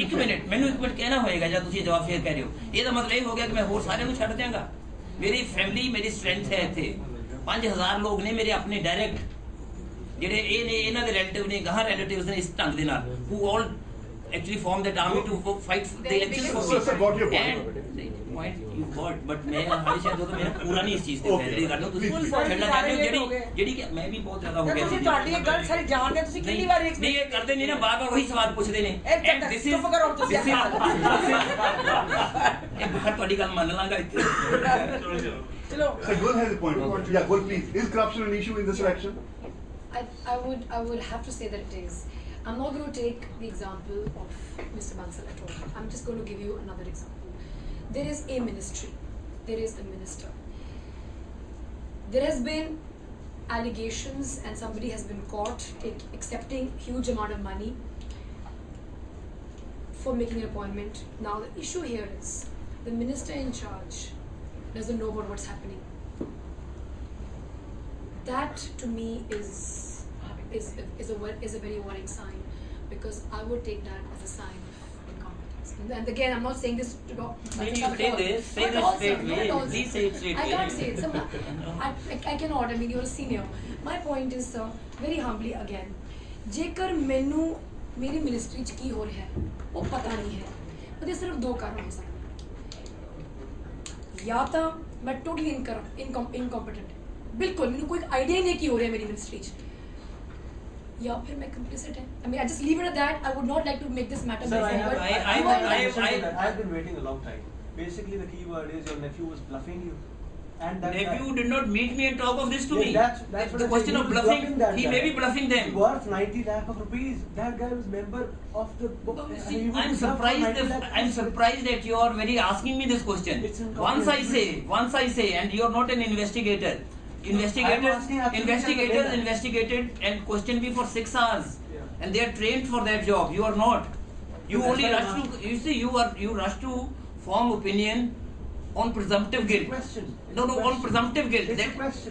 ਇੱਕ minute ਮੈਨੂੰ ਇੱਕ minute ਕਹਿਣਾ ਹੋਏਗਾ ਜਦ ਤੁਸੀਂ ਜਵਾਬ ਫੇਰ ਕਹਿ ਰਹੇ ਹੋ. ਇਹਦਾ ਮਤਲਬ ਇਹ ਹੋ ਗਿਆ ਕਿ ਮੈਂ ਹੋਰ ਸਾਰਿਆਂ ਨੂੰ ਛੱਡ ਦਿਆਂਗਾ. ਮੇਰੀ ਫੈਮਿਲੀ ਮੇਰੀ ਸਟਰੈਂਥ ਹੈ ਇੱਥੇ. 5000 ਲੋਕ ਨੇ ਮੇਰੇ ਆਪਣੇ ਡਾਇਰੈਕਟ ਜਿਹੜੇ ਇਹ ਨੇ ਇਹਨਾਂ ਦੇ ਰਿਲੇਟਿਵ ਨੇ ਗਾਹਾਂ ਰਿਲੇਟਿਵਸ ਨੇ ਇਸ ਢੰਗ ਦੇ ਨਾਲ who all actually form that army to fight the elections for Sir, got your point. and the point you got but मैं हमेशा तो मेरा पूरा नहीं इस चीज पे फैसले करना ਤੁਸੀਂ Full point ਛੱਡਣਾ ਸਾਰੇ ਚਾਹੁੰਦੇ ਹੋ ਹੋ ਗਏ। ਜਿਹੜੀ ਕਿ ਮੈਂ ਵੀ ਬਹੁਤ ਜ਼ਿਆਦਾ ਹੋ ਗਿਆ ਤੁਸੀਂ ਸੀ ਤੁਹਾਡੀ ਇਹ ਗੱਲ ਸਾਰੀ ਜਾਣਦੇ ਹੋ, ਤੁਸੀਂ ਕਿੰਨੀ ਵਾਰੀ ਨਹੀਂ ਇਹ ਕਰਦੇ ਨਹੀਂ ਨਾ ਬਾਰ-ਬਾਰ ਉਹੀ ਸਵਾਲ ਪੁੱਛਦੇ ਨੇ ਇੱਕ And this is- ਚੁੱਪ ਕਰੋ ਤੁਸੀਂ this is- ਇਹ ਬਾਹਰ ਤੁਹਾਡੀ ਗੱਲ ਮੰਨ ਲਾਂਗਾ ਇੱਥੇ ਚਲੋ Sir, Gul has a point. Yeah, Gul, please. Is corruption an issue in this election? I would have to say that it is. I'm not going to take the example of Mr. Bansal at all. I'm just going to give you another example. There is a ministry. There is a minister. There has been allegations and somebody has been caught accepting huge amount of money for making an appointment. Now the issue here is the minister in charge doesn't know about what's happening. That to me is a very worrying sign, because I would take that as a sign of incompetence. And again, I'm not saying this to go. Maybe you say this straightly. Please say it straightly. I can't say it. So I cannot. I mean, you're a senior. My point is, sir, very humbly again, जेकर मैनू मेरी ministry च की हो रहा है वो पता नहीं है, तो सिर्फ दो कारण हो सकते हैं। या तो मैं टोटली इनकॉम्पिटेंट, बिल्कुल मैंने कोई आइडिया ही नहीं की हो रहा है मेरी मिनिस्ट्री च, या फिर मैं complicit है। I mean, I just leave it at that. I would not like to make this matter Sir, big, but I've been waiting a long time. Basically, the key word is your nephew was bluffing you. And that nephew did not meet me and talk of this to me. That's the question of bluffing. He may be bluffing them. Worth 90 lakh of rupees. That guy was member of the book. I'm surprised that you are very asking me this question. Once I say, and you are not an investigator. Investigators investigated and questioned me for 6 hours, and they are trained for that job. You are not. You only rush to. You see, you rush to form opinion on presumptive guilt. On presumptive guilt.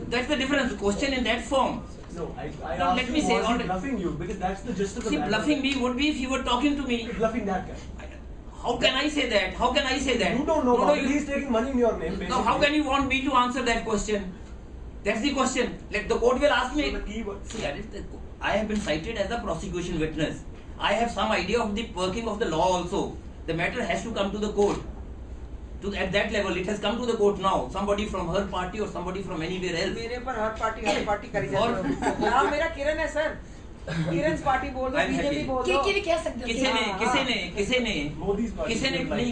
That's the difference. Question in that form. No, I now, let me say, was bluffing you, because that's the gist of the matter. Bluffing me would be if you were talking to me. Bluffing that guy. How can I say that? How can I say that? You don't know. He's taking money in your name. Basically. Now, how can you want me to answer that question? That's the question. Like the court will ask me. See, I have been cited as a prosecution witness. I have some idea of the working of the law also. The matter has to come to the court. At that level, it has come to the court now. Somebody from her party or somebody from anywhere else. मेरे पर हर party करी जाती है। नाम मेरा किरण है sir. किरण party बोल दो, बीजेपी बोल दो।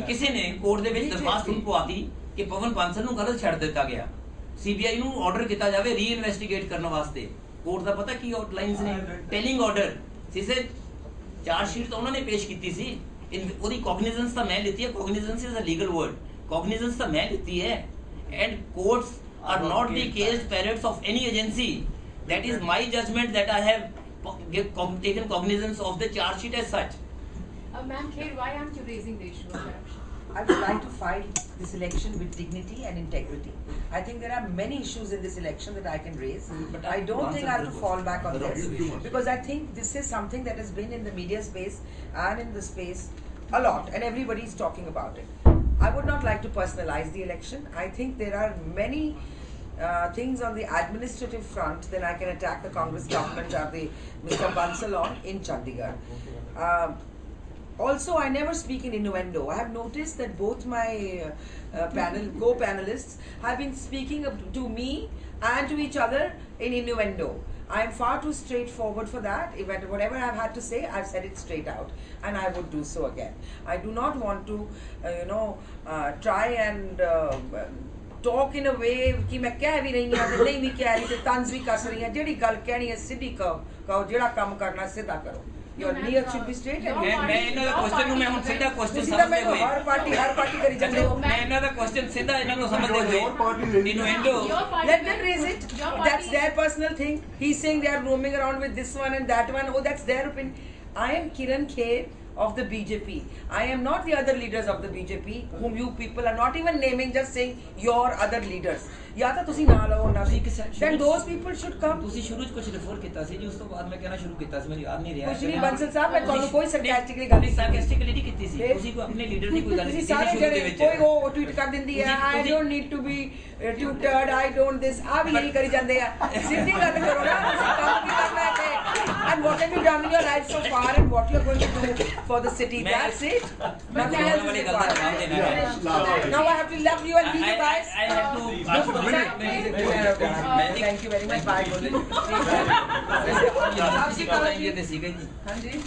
किसी ने कोर्ट ਦੇ ਵਿੱਚ ਦਰਖਾਸਤ ਸੁਣ ਪਵਾਤੀ ਕਿ ਪਵਨ ਬਾਂਸਲ ਨੂੰ ਗਲਤ ਛੱਡ ਦਿੱਤਾ ਗਿਆ। ਸੀਬੀਆਈ ਨੂੰ ਆਰਡਰ ਕੀਤਾ ਜਾਵੇ ਰੀਇਨਵੈਸਟੀਗੇਟ ਕਰਨ ਵਾਸਤੇ। ਕੋਰਟ ਦਾ ਪਤਾ ਕੀ ਆਊਟਲਾਈਨਸ ਨੇ? ਟੈਲਿੰਗ ਆਰਡਰ ਸਿਸੇ ਚਾਰਜ ਸ਼ੀਟ ਤਾਂ ਉਹਨਾਂ ਨੇ ਪੇਸ਼ ਕੀਤੀ ਸੀ। ਉਹਦੀ ਕੋਗਨੀਜ਼ੈਂਸ ਤਾਂ ਮੈਂ ਲਿੱਤੀ ਹੈ। Cognizance is a legal word. Cognizance ਤਾਂ ਮੈਂ ਲਿੱਤੀ ਹੈ, and courts are not the caged parrots of any agency. That is my judgment that I have taken cognizance of the charge sheet as such. Ma'am, Kher, why aren't you raising the issue of corruption? I would like to fight this election with dignity and integrity. I think there are many issues in this election that I can raise, but I don't think I have to fall back on this, because I think this is something that has been in the media space and in the space a lot, and everybody is talking about it. I would not like to personalize the election. I think there are many things on the administrative front that I can attack the Congress government or the Mr. Bansal on in Chandigarh. Also, I never speak in innuendo. I have noticed that both my co-panelists have been speaking to me and to each other in innuendo. I am far too straightforward for that. If whatever I have had to say, I've said it straight out, and I would do so again. I do not want to, try and talk in a way कि मैं कह भी रही हूँ, नहीं भी कह रही, तो तंज भी कर रही हूँ। जेड़ी गल कहनी है सीधी कहो, जेड़ा काम करना सीधा करो। Your knee should be straight. मैं इन्हों दा क्वेश्चन ਨੂੰ ਮੈਂ ਹੁਣ ਸਿੱਧਾ क्वेश्चन ਸਮਝਦੇ ਹੋਏ हर पार्टी करी ਜਾਂਦੇ ਹੋ। मैं इन्हों दा क्वेश्चन सिद्धा इन्हों ਨੂੰ ਸਮਝਦੇ ਹੋਏ innuendo let them raise it. That's their personal thing. He's saying they are roaming around with this one and that one. Oh, that's their opinion. I am Kiran Kher of the BJP. I am not the other leaders of the BJP whom you people are not even naming, just saying your other leaders. या तो तुसी ना लो ना then those people should come. ਤੁਸੀਂ ਸ਼ੁਰੂ ਚ ਕੁਝ ਰਿਫਰ ਕੀਤਾ ਸੀ ਜੀ, ਉਸ ਤੋਂ ਬਾਅਦ ਮੈਂ ਕਹਿਣਾ ਸ਼ੁਰੂ ਕੀਤਾ ਸੀ, ਮੈਨੂੰ ਯਾਦ ਨਹੀਂ ਰਿਹਾ। ਕੁਝ ਨਹੀਂ ਬੰਸਲ ਸਾਹਿਬ, ਮੈਂ ਤੁਹਾਨੂੰ ਕੋਈ ਸਰਕਾਸਟਿਕਲੀ ਗੱਲ ਨਹੀਂ ਸਰਕਾਸਟਿਕਲੀ ਨਹੀਂ ਕੀਤੀ ਸੀ। ਤੁਸੀਂ ਕੋਈ ਆਪਣੇ ਲੀਡਰ ਦੀ ਕੋਈ ਗੱਲ ਨਹੀਂ ਕੀਤੀ ਸ਼ੁਰੂ ਦੇ ਵਿੱਚ। ਕੋਈ ਉਹ ਟਵੀਟ ਕਰ ਦਿੰਦੀ ਹੈ I don't need to be tutored, I don't this, ਆ ਵੀ ਨਹੀਂ ਕਰੀ ਜਾਂਦੇ ਆ। ਸਿੱਧੀ ਗੱਲ ਕਰੋ ਨਾ, ਤੁਸੀਂ ਕੰਮ ਕੀ ਕਰਨਾ ਹੈ and what have you done in your life so far and what you are going to do for the city. That's it. Nothing else is required. Now I have to love you and leave you guys. I have to Thank you very much. Bye.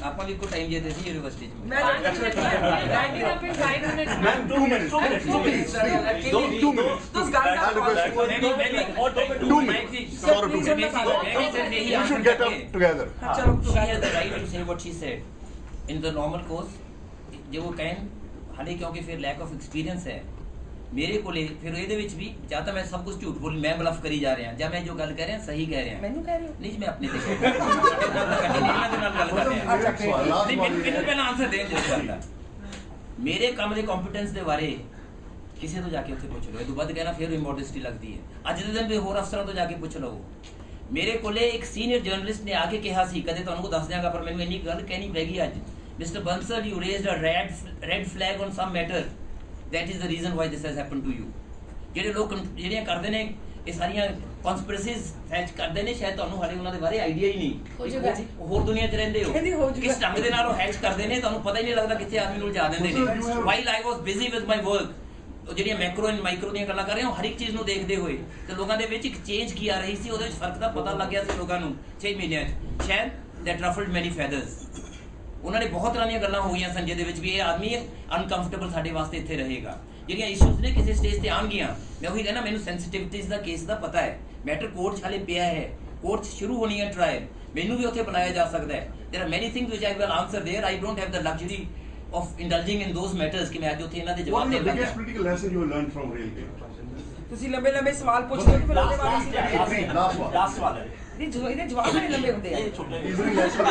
ਆਪਾਂ ਵੀ ਕੋ time ਦੇ ਸੀ university ਚ। ਮੈਂ You should get up together. She has the right to say what she said. In the normal course, जो वो कहें, हालांकि क्योंकि फिर lack of experience है, ਮੇਰੇ ਕੋਲੇ ਫਿਰ ਇਹਦੇ ਵਿੱਚ ਵੀ ਜਾਂ ਤਾਂ ਮੈਂ ਸਭ ਕੁਝ ਝੂਠ ਬੋਲ ਮੈਂ ਬਲਫ ਕਰੀ ਜਾ ਰਿਹਾ ਜਾਂ ਮੈਂ ਜੋ ਗੱਲ ਕਹਿ ਰਿਹਾ ਸਹੀ ਕਹਿ ਰਿਹਾ ਮੈਨੂੰ ਕਹਿ ਰਹੇ ਹੋ ਨਹੀਂ ਜੀ, ਮੈਂ ਆਪਣੇ ਤੇ ਕਹਿ ਰਿਹਾ ਦੇ ਨਾਲ ਗੱਲ ਕਰ ਰਿਹਾ ਅੱਛਾ ਫਿਰ ਨਹੀਂ ਮੈਨੂੰ ਪਹਿਲਾਂ ਆਨਸਰ ਦੇਣ ਜਿਸ ਗੱਲ ਦਾ ਮੇਰੇ ਕੰਮ ਦੇ ਕੰਪੀਟੈਂਸ ਦੇ ਬਾਰੇ ਕਿਸੇ ਤੋਂ ਜਾ ਕੇ ਉੱਥੇ ਪੁੱਛ ਲਓ ਇਹ ਤੋਂ ਵੱਧ ਕਹਿਣਾ ਫਿਰ ਇਮੋਡੈਸਟੀ ਲੱਗਦੀ ਹੈ ਅੱਜ ਦੇ ਦਿਨ ਵੀ ਹੋਰ ਅਫਸਰਾਂ ਤੋਂ ਜਾ ਕੇ ਪੁੱਛ ਲਓ ਮੇਰੇ ਕੋਲੇ ਇੱਕ ਸੀਨੀਅਰ ਜਰਨਲਿਸਟ ਨੇ ਆ ਕੇ ਕਿਹਾ ਸੀ ਕਦੇ ਤੁਹਾਨੂੰ ਦੱਸ ਦਿਆਂਗਾ ਪਰ ਮੈਨੂੰ ਇੰਨੀ ਗੱਲ ਕਹਿਣੀ ਪੈ ਗਈ ਅੱਜ mister Bansal you raised a red flag on some matter that is the reason why this has happened to you ਜਿਹੜੇ ਲੋਕ ਜਿਹੜੀਆਂ ਕਰਦੇ ਨੇ ਇਹ ਸਾਰੀਆਂ ਕਨਸਪੀਰਸੀਜ਼ ਫੈਚ ਕਰਦੇ ਨੇ ਸ਼ਾਇਦ ਤੁਹਾਨੂੰ ਹਾਲੇ ਉਹਨਾਂ ਦੇ ਬਾਰੇ ਆਈਡੀਆ ਹੀ ਨਹੀਂ ਹੋਰ ਦੁਨੀਆ 'ਚ ਰਹਿੰਦੇ ਹੋ ਕਿਸ ਢੰਗ ਦੇ ਨਾਲ ਉਹ ਹੈਚ ਕਰਦੇ ਨੇ ਤੁਹਾਨੂੰ ਪਤਾ ਹੀ ਨਹੀਂ ਲੱਗਦਾ ਕਿੱਥੇ ਆਦਮੀ ਨੂੰ ਉਲਝਾ ਦਿੰਦੇ ਨੇ while I was busy with my work ਉਹ ਜਿਹੜੀਆਂ ਮੈਕਰੋ ਐਂਡ ਮਾਈਕਰੋ ਦੀਆਂ ਗੱਲਾਂ ਕਰ ਰਹੇ ਹਾਂ ਹਰ ਇੱਕ ਚੀਜ਼ ਨੂੰ ਦੇਖਦੇ ਹੋਏ ਤੇ ਲੋਕਾਂ ਦੇ ਵਿੱਚ ਇੱਕ ਚੇਂਜ ਕੀ ਆ ਰਹੀ ਸੀ ਉਹਦੇ ਵਿੱਚ ਫਰਕ ਦਾ ਪਤਾ ਲੱਗ ਗਿਆ ਸੀ ਲੋਕਾਂ ਨੂੰ 6 ਮਹੀਨਿਆਂ 'ਚ ਸ਼ਾਇਦ ਦੈਟ ਰਫਲਡ ਮੈਨੀ ਫੈਦਰਸ ਉਹਨਾਂ ਨੇ ਬਹੁਤ ਤਰ੍ਹਾਂ ਦੀਆਂ ਗੱਲਾਂ ਹੋ ਗਈਆਂ ਸੰਜੇ ਦੇ ਵਿੱਚ ਵੀ ਇਹ ਆਦਮੀ ਅਨਕੰਫਰਟੇਬਲ ਸਾਡੇ ਵਾਸਤੇ ਇੱਥੇ ਰਹੇਗਾ ਜਿਹੜੀਆਂ ਇਸ਼ੂਜ਼ ਨੇ ਕਿਸੇ ਸਟੇਜ ਤੇ ਆਉਣਗੀਆਂ ਮੈਂ ਉਹੀ ਕਹਿੰਦਾ ਮੈਨੂੰ ਸੈਂਸਿਟਿਵਿਟੀਜ਼ ਦਾ ਕੇਸ ਦਾ ਪਤਾ ਹੈ ਮੈਟਰ ਕੋਰਟ 'ਚ ਹਾਲੇ ਪਿਆ ਹੈ ਕੋਰਟ 'ਚ ਸ਼ੁਰੂ ਹੋਣੀ ਹੈ ਟ੍ਰਾਇਲ ਮੈਨੂੰ ਵੀ ਉੱਥੇ ਬੁਲਾਇਆ ਜਾ ਸਕਦਾ ਹੈ there are many things which I will answer there I don't have the luxury of indulging in those matters ਕਿ ਮੈਂ ਅੱਜ ਉੱਥੇ ਇਹਨਾਂ ਦੇ ਜਵਾਬ What is ਦੇਣ the ਲੱਗਾ biggest political lesson you learned from railway? ਤੁਸੀਂ ਲੰਬੇ ਲੰਬੇ ਸਵਾਲ ਪੁੱਛਦੇ ਹੋ ਫਿਰ ਉਹਦੇ ਬਾਰੇ ਅਸੀਂ Last one. ਨਹੀਂ ਇਹਦੇ ਜਵਾਬ ਬੜੇ ਲੰਬੇ ਹੁੰਦੇ ਆ Easily lesson.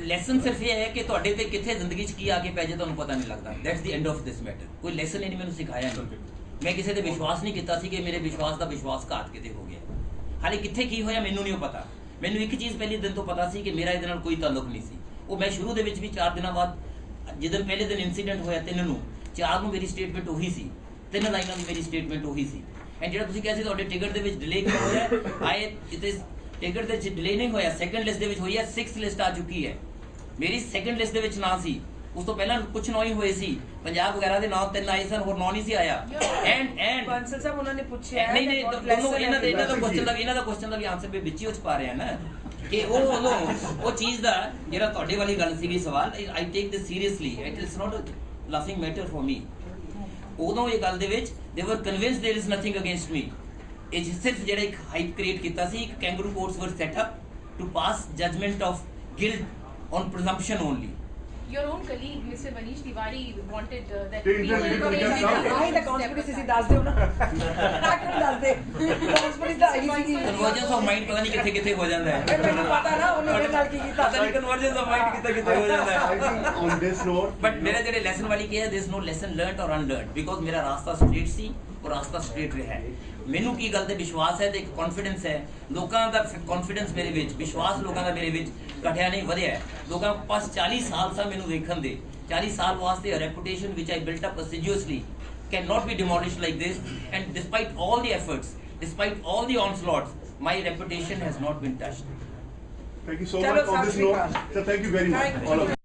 ਲੈਸਨ ਸਿਰਫ ਇਹ ਹੈ ਕਿ ਤੁਹਾਡੇ ਤੇ ਕਿੱਥੇ ਜ਼ਿੰਦਗੀ 'ਚ ਕੀ ਆ ਕੇ ਪੈ ਜਾਏ ਤੁਹਾਨੂੰ ਪਤਾ ਨਹੀਂ ਲੱਗਦਾ that's the end of this matter ਕੋਈ ਲੈਸਨ ਇਹਨੇ ਮੈਨੂੰ ਸਿਖਾਇਆ ਨਹੀਂ ਮੈਂ ਕਿਸੇ ਤੇ ਵਿਸ਼ਵਾਸ ਨਹੀਂ ਕੀਤਾ ਸੀ ਕਿ ਮੇਰੇ ਵਿਸ਼ਵਾਸ ਦਾ ਵਿਸ਼ਵਾਸਘਾਤ ਕਿਤੇ ਹੋ ਗਿਆ ਹਾਲੇ ਕਿੱਥੇ ਕੀ ਹੋਇਆ ਮੈਨੂੰ ਨਹੀਂ ਪਤਾ ਮੈਨੂੰ ਇੱਕ ਚੀਜ਼ ਪਹਿਲੇ ਦਿਨ ਤੋਂ ਪਤਾ ਸੀ ਕਿ ਮੇਰਾ ਇਹਦੇ ਨਾਲ ਕੋਈ ਤਾਲੁਕ ਨਹੀਂ ਸੀ ਉਹ ਮੈਂ ਸ਼ੁਰੂ ਦੇ ਵਿੱਚ ਵੀ 4 ਦਿਨਾਂ ਬਾਅਦ ਜਦੋਂ ਪਹਿਲੇ ਦਿਨ ਇਨਸੀਡੈਂਟ ਹੋਇਆ 3 ਨੂੰ 4 ਨੂੰ ਮੇਰੀ ਸਟੇਟਮੈਂਟ ਉਹੀ ਸੀ 3 ਲਾਈਨਾਂ ਦੀ ਮੇਰੀ ਸਟੇਟਮੈਂਟ ਉਹੀ ਸੀ ਐਂਡ ਜਿਹੜਾ ਤੁਸੀਂ ਕਿਹਾ ਸੀ ਤੁਹਾਡੇ ਟਿਕਟ ਦੇ ਵਿੱਚ ਡਿਲੇ ਕਿਉਂ ਹੋਇਆ ਇਟ ਇਜ਼ ਟਿਕਟ ਦੇ ਵਿੱਚ ਡਿਲੇ ਨਹੀਂ ਹੋਇਆ ਸੈਕੰਡ ਲਿਸਟ ਦੇ ਵਿੱਚ ਹੋਈ ਹੈ 6th ਲਿਸਟ ਆ ਚੁੱਕੀ ਹੈ ਮੇਰੀ ਸੈਕੰਡ ਲਿਸਟ ਦੇ ਵਿੱਚ ਨਾਂ ਸੀ ਉਸ ਤੋਂ ਪਹਿਲਾਂ ਕੁਝ ਨੌ ਹੀ ਹੋਏ ਸੀ ਪੰਜਾਬ ਵਗੈਰਾ ਦੇ ਨਾਂ 3 ਆਏ ਸਨ ਹੋਰ 9 ਨਹੀਂ ਸੀ ਆਇਆ ਐਂਡ ਬਾਂਸਲ ਸਾਹਿਬ ਉਹਨਾਂ ਨੇ ਪੁੱਛਿਆ ਨਹੀਂ ਦੋਨੋਂ ਇਹਨਾਂ ਦਾ ਕੁਐਸਚਨ ਦਾ ਵੀ ਆਨਸਰ ਵੀ ਵਿੱਚ ਹੀ ਉੱਚ ਪਾ ਰਿਹਾ ਨਾ ਕਿ ਉਹ ਚੀਜ਼ ਦਾ ਜਿਹੜਾ ਤੁਹਾਡੇ ਵਾਲੀ ਗੱਲ ਸੀਗੀ ਸਵਾਲ I take this seriously it is not a laughing matter for me ਉਦੋਂ ਇਹ ਗੱਲ ਦੇ ਵਿੱਚ they were convinced there is nothing against me ਇਹ ਸਿਰਫ ਜਿਹੜਾ ਇੱਕ ਹਾਈਪ ਕ੍ਰੀਏਟ ਕੀਤਾ ਸੀ ਇੱਕ kangaroo courts were set up to pass judgement of guilt on presumption only. Your own colleague, Mr. Manish Tiwari, wanted that ਆਹੀ ਤਾਂ conspiracy ਸੀ ਦੱਸ ਦਿਓ ਨਾ ਡਾਕਟਰ ਦੱਸ ਦੇ ਕਨਸਪੀਰੇਸੀ ਦਾ ਆਹੀ ਸੀ ਕਨਵਰਜੈਂਸ ਆਫ ਮਾਈਂਡ ਪਤਾ ਨਹੀਂ ਕਿੱਥੇ ਹੋ ਜਾਂਦਾ ਹੈ ਮੈਨੂੰ ਪਤਾ ਨਾ ਉਹਨੇ ਮੇਰੇ ਨਾਲ ਕੀ ਕੀਤਾ ਪਤਾ ਨਹੀਂ ਕਨਵਰਜੈਂਸ ਆਫ ਮਾਈਂਡ ਕਿੱਥੇ ਹੋ ਜਾਂਦਾ ਹੈ On this note, ਬਟ ਮੇਰਾ ਜਿਹੜੇ ਲੈਸਨ ਵਾਲੀ ਕੀ ਹੈ ਦਿਸ ਨੋ ਲੈਸਨ ਲਰਨਡ ਔਰ ਅਨਲਰਨਡ ਬਿਕੋਜ਼ ਮੇਰਾ ਰਾਸਤਾ ਸਟ੍ਰੇਟ ਸੀ ਔਰ ਰਾਸਤਾ ਸਟ੍ਰੇਟ ਰਿਹਾ ਹੈ ਮੈਨੂੰ ਕੀ ਗੱਲ ਤੇ ਵਿਸ਼ਵਾਸ ਹੈ ਤੇ ਇੱਕ ਕੌਨਫੀਡੈਂਸ ਹੈ ਲੋਕਾਂ ਦਾ ਕੌਨਫੀਡੈਂਸ ਮੇਰੇ ਵਿੱਚ ਵਿਸ਼ਵਾਸ ਲੋਕਾਂ ਦਾ ਮੇਰੇ ਵਿੱਚ ਘਟਿਆ ਨਹੀਂ ਵਧਿਆ ਹੈ ਲੋਕਾਂ ਪਾਸ 40 ਸਾਲ ਸਾ ਮੈਨੂੰ ਵੇਖਣ ਦੇ 40 ਸਾਲ ਵਾਸਤੇ reputation which I built up assiduously cannot be demolished like this and despite all the efforts despite all the onslaughts my reputation has not been touched thank you so much on this note. So thank you very much, all of you.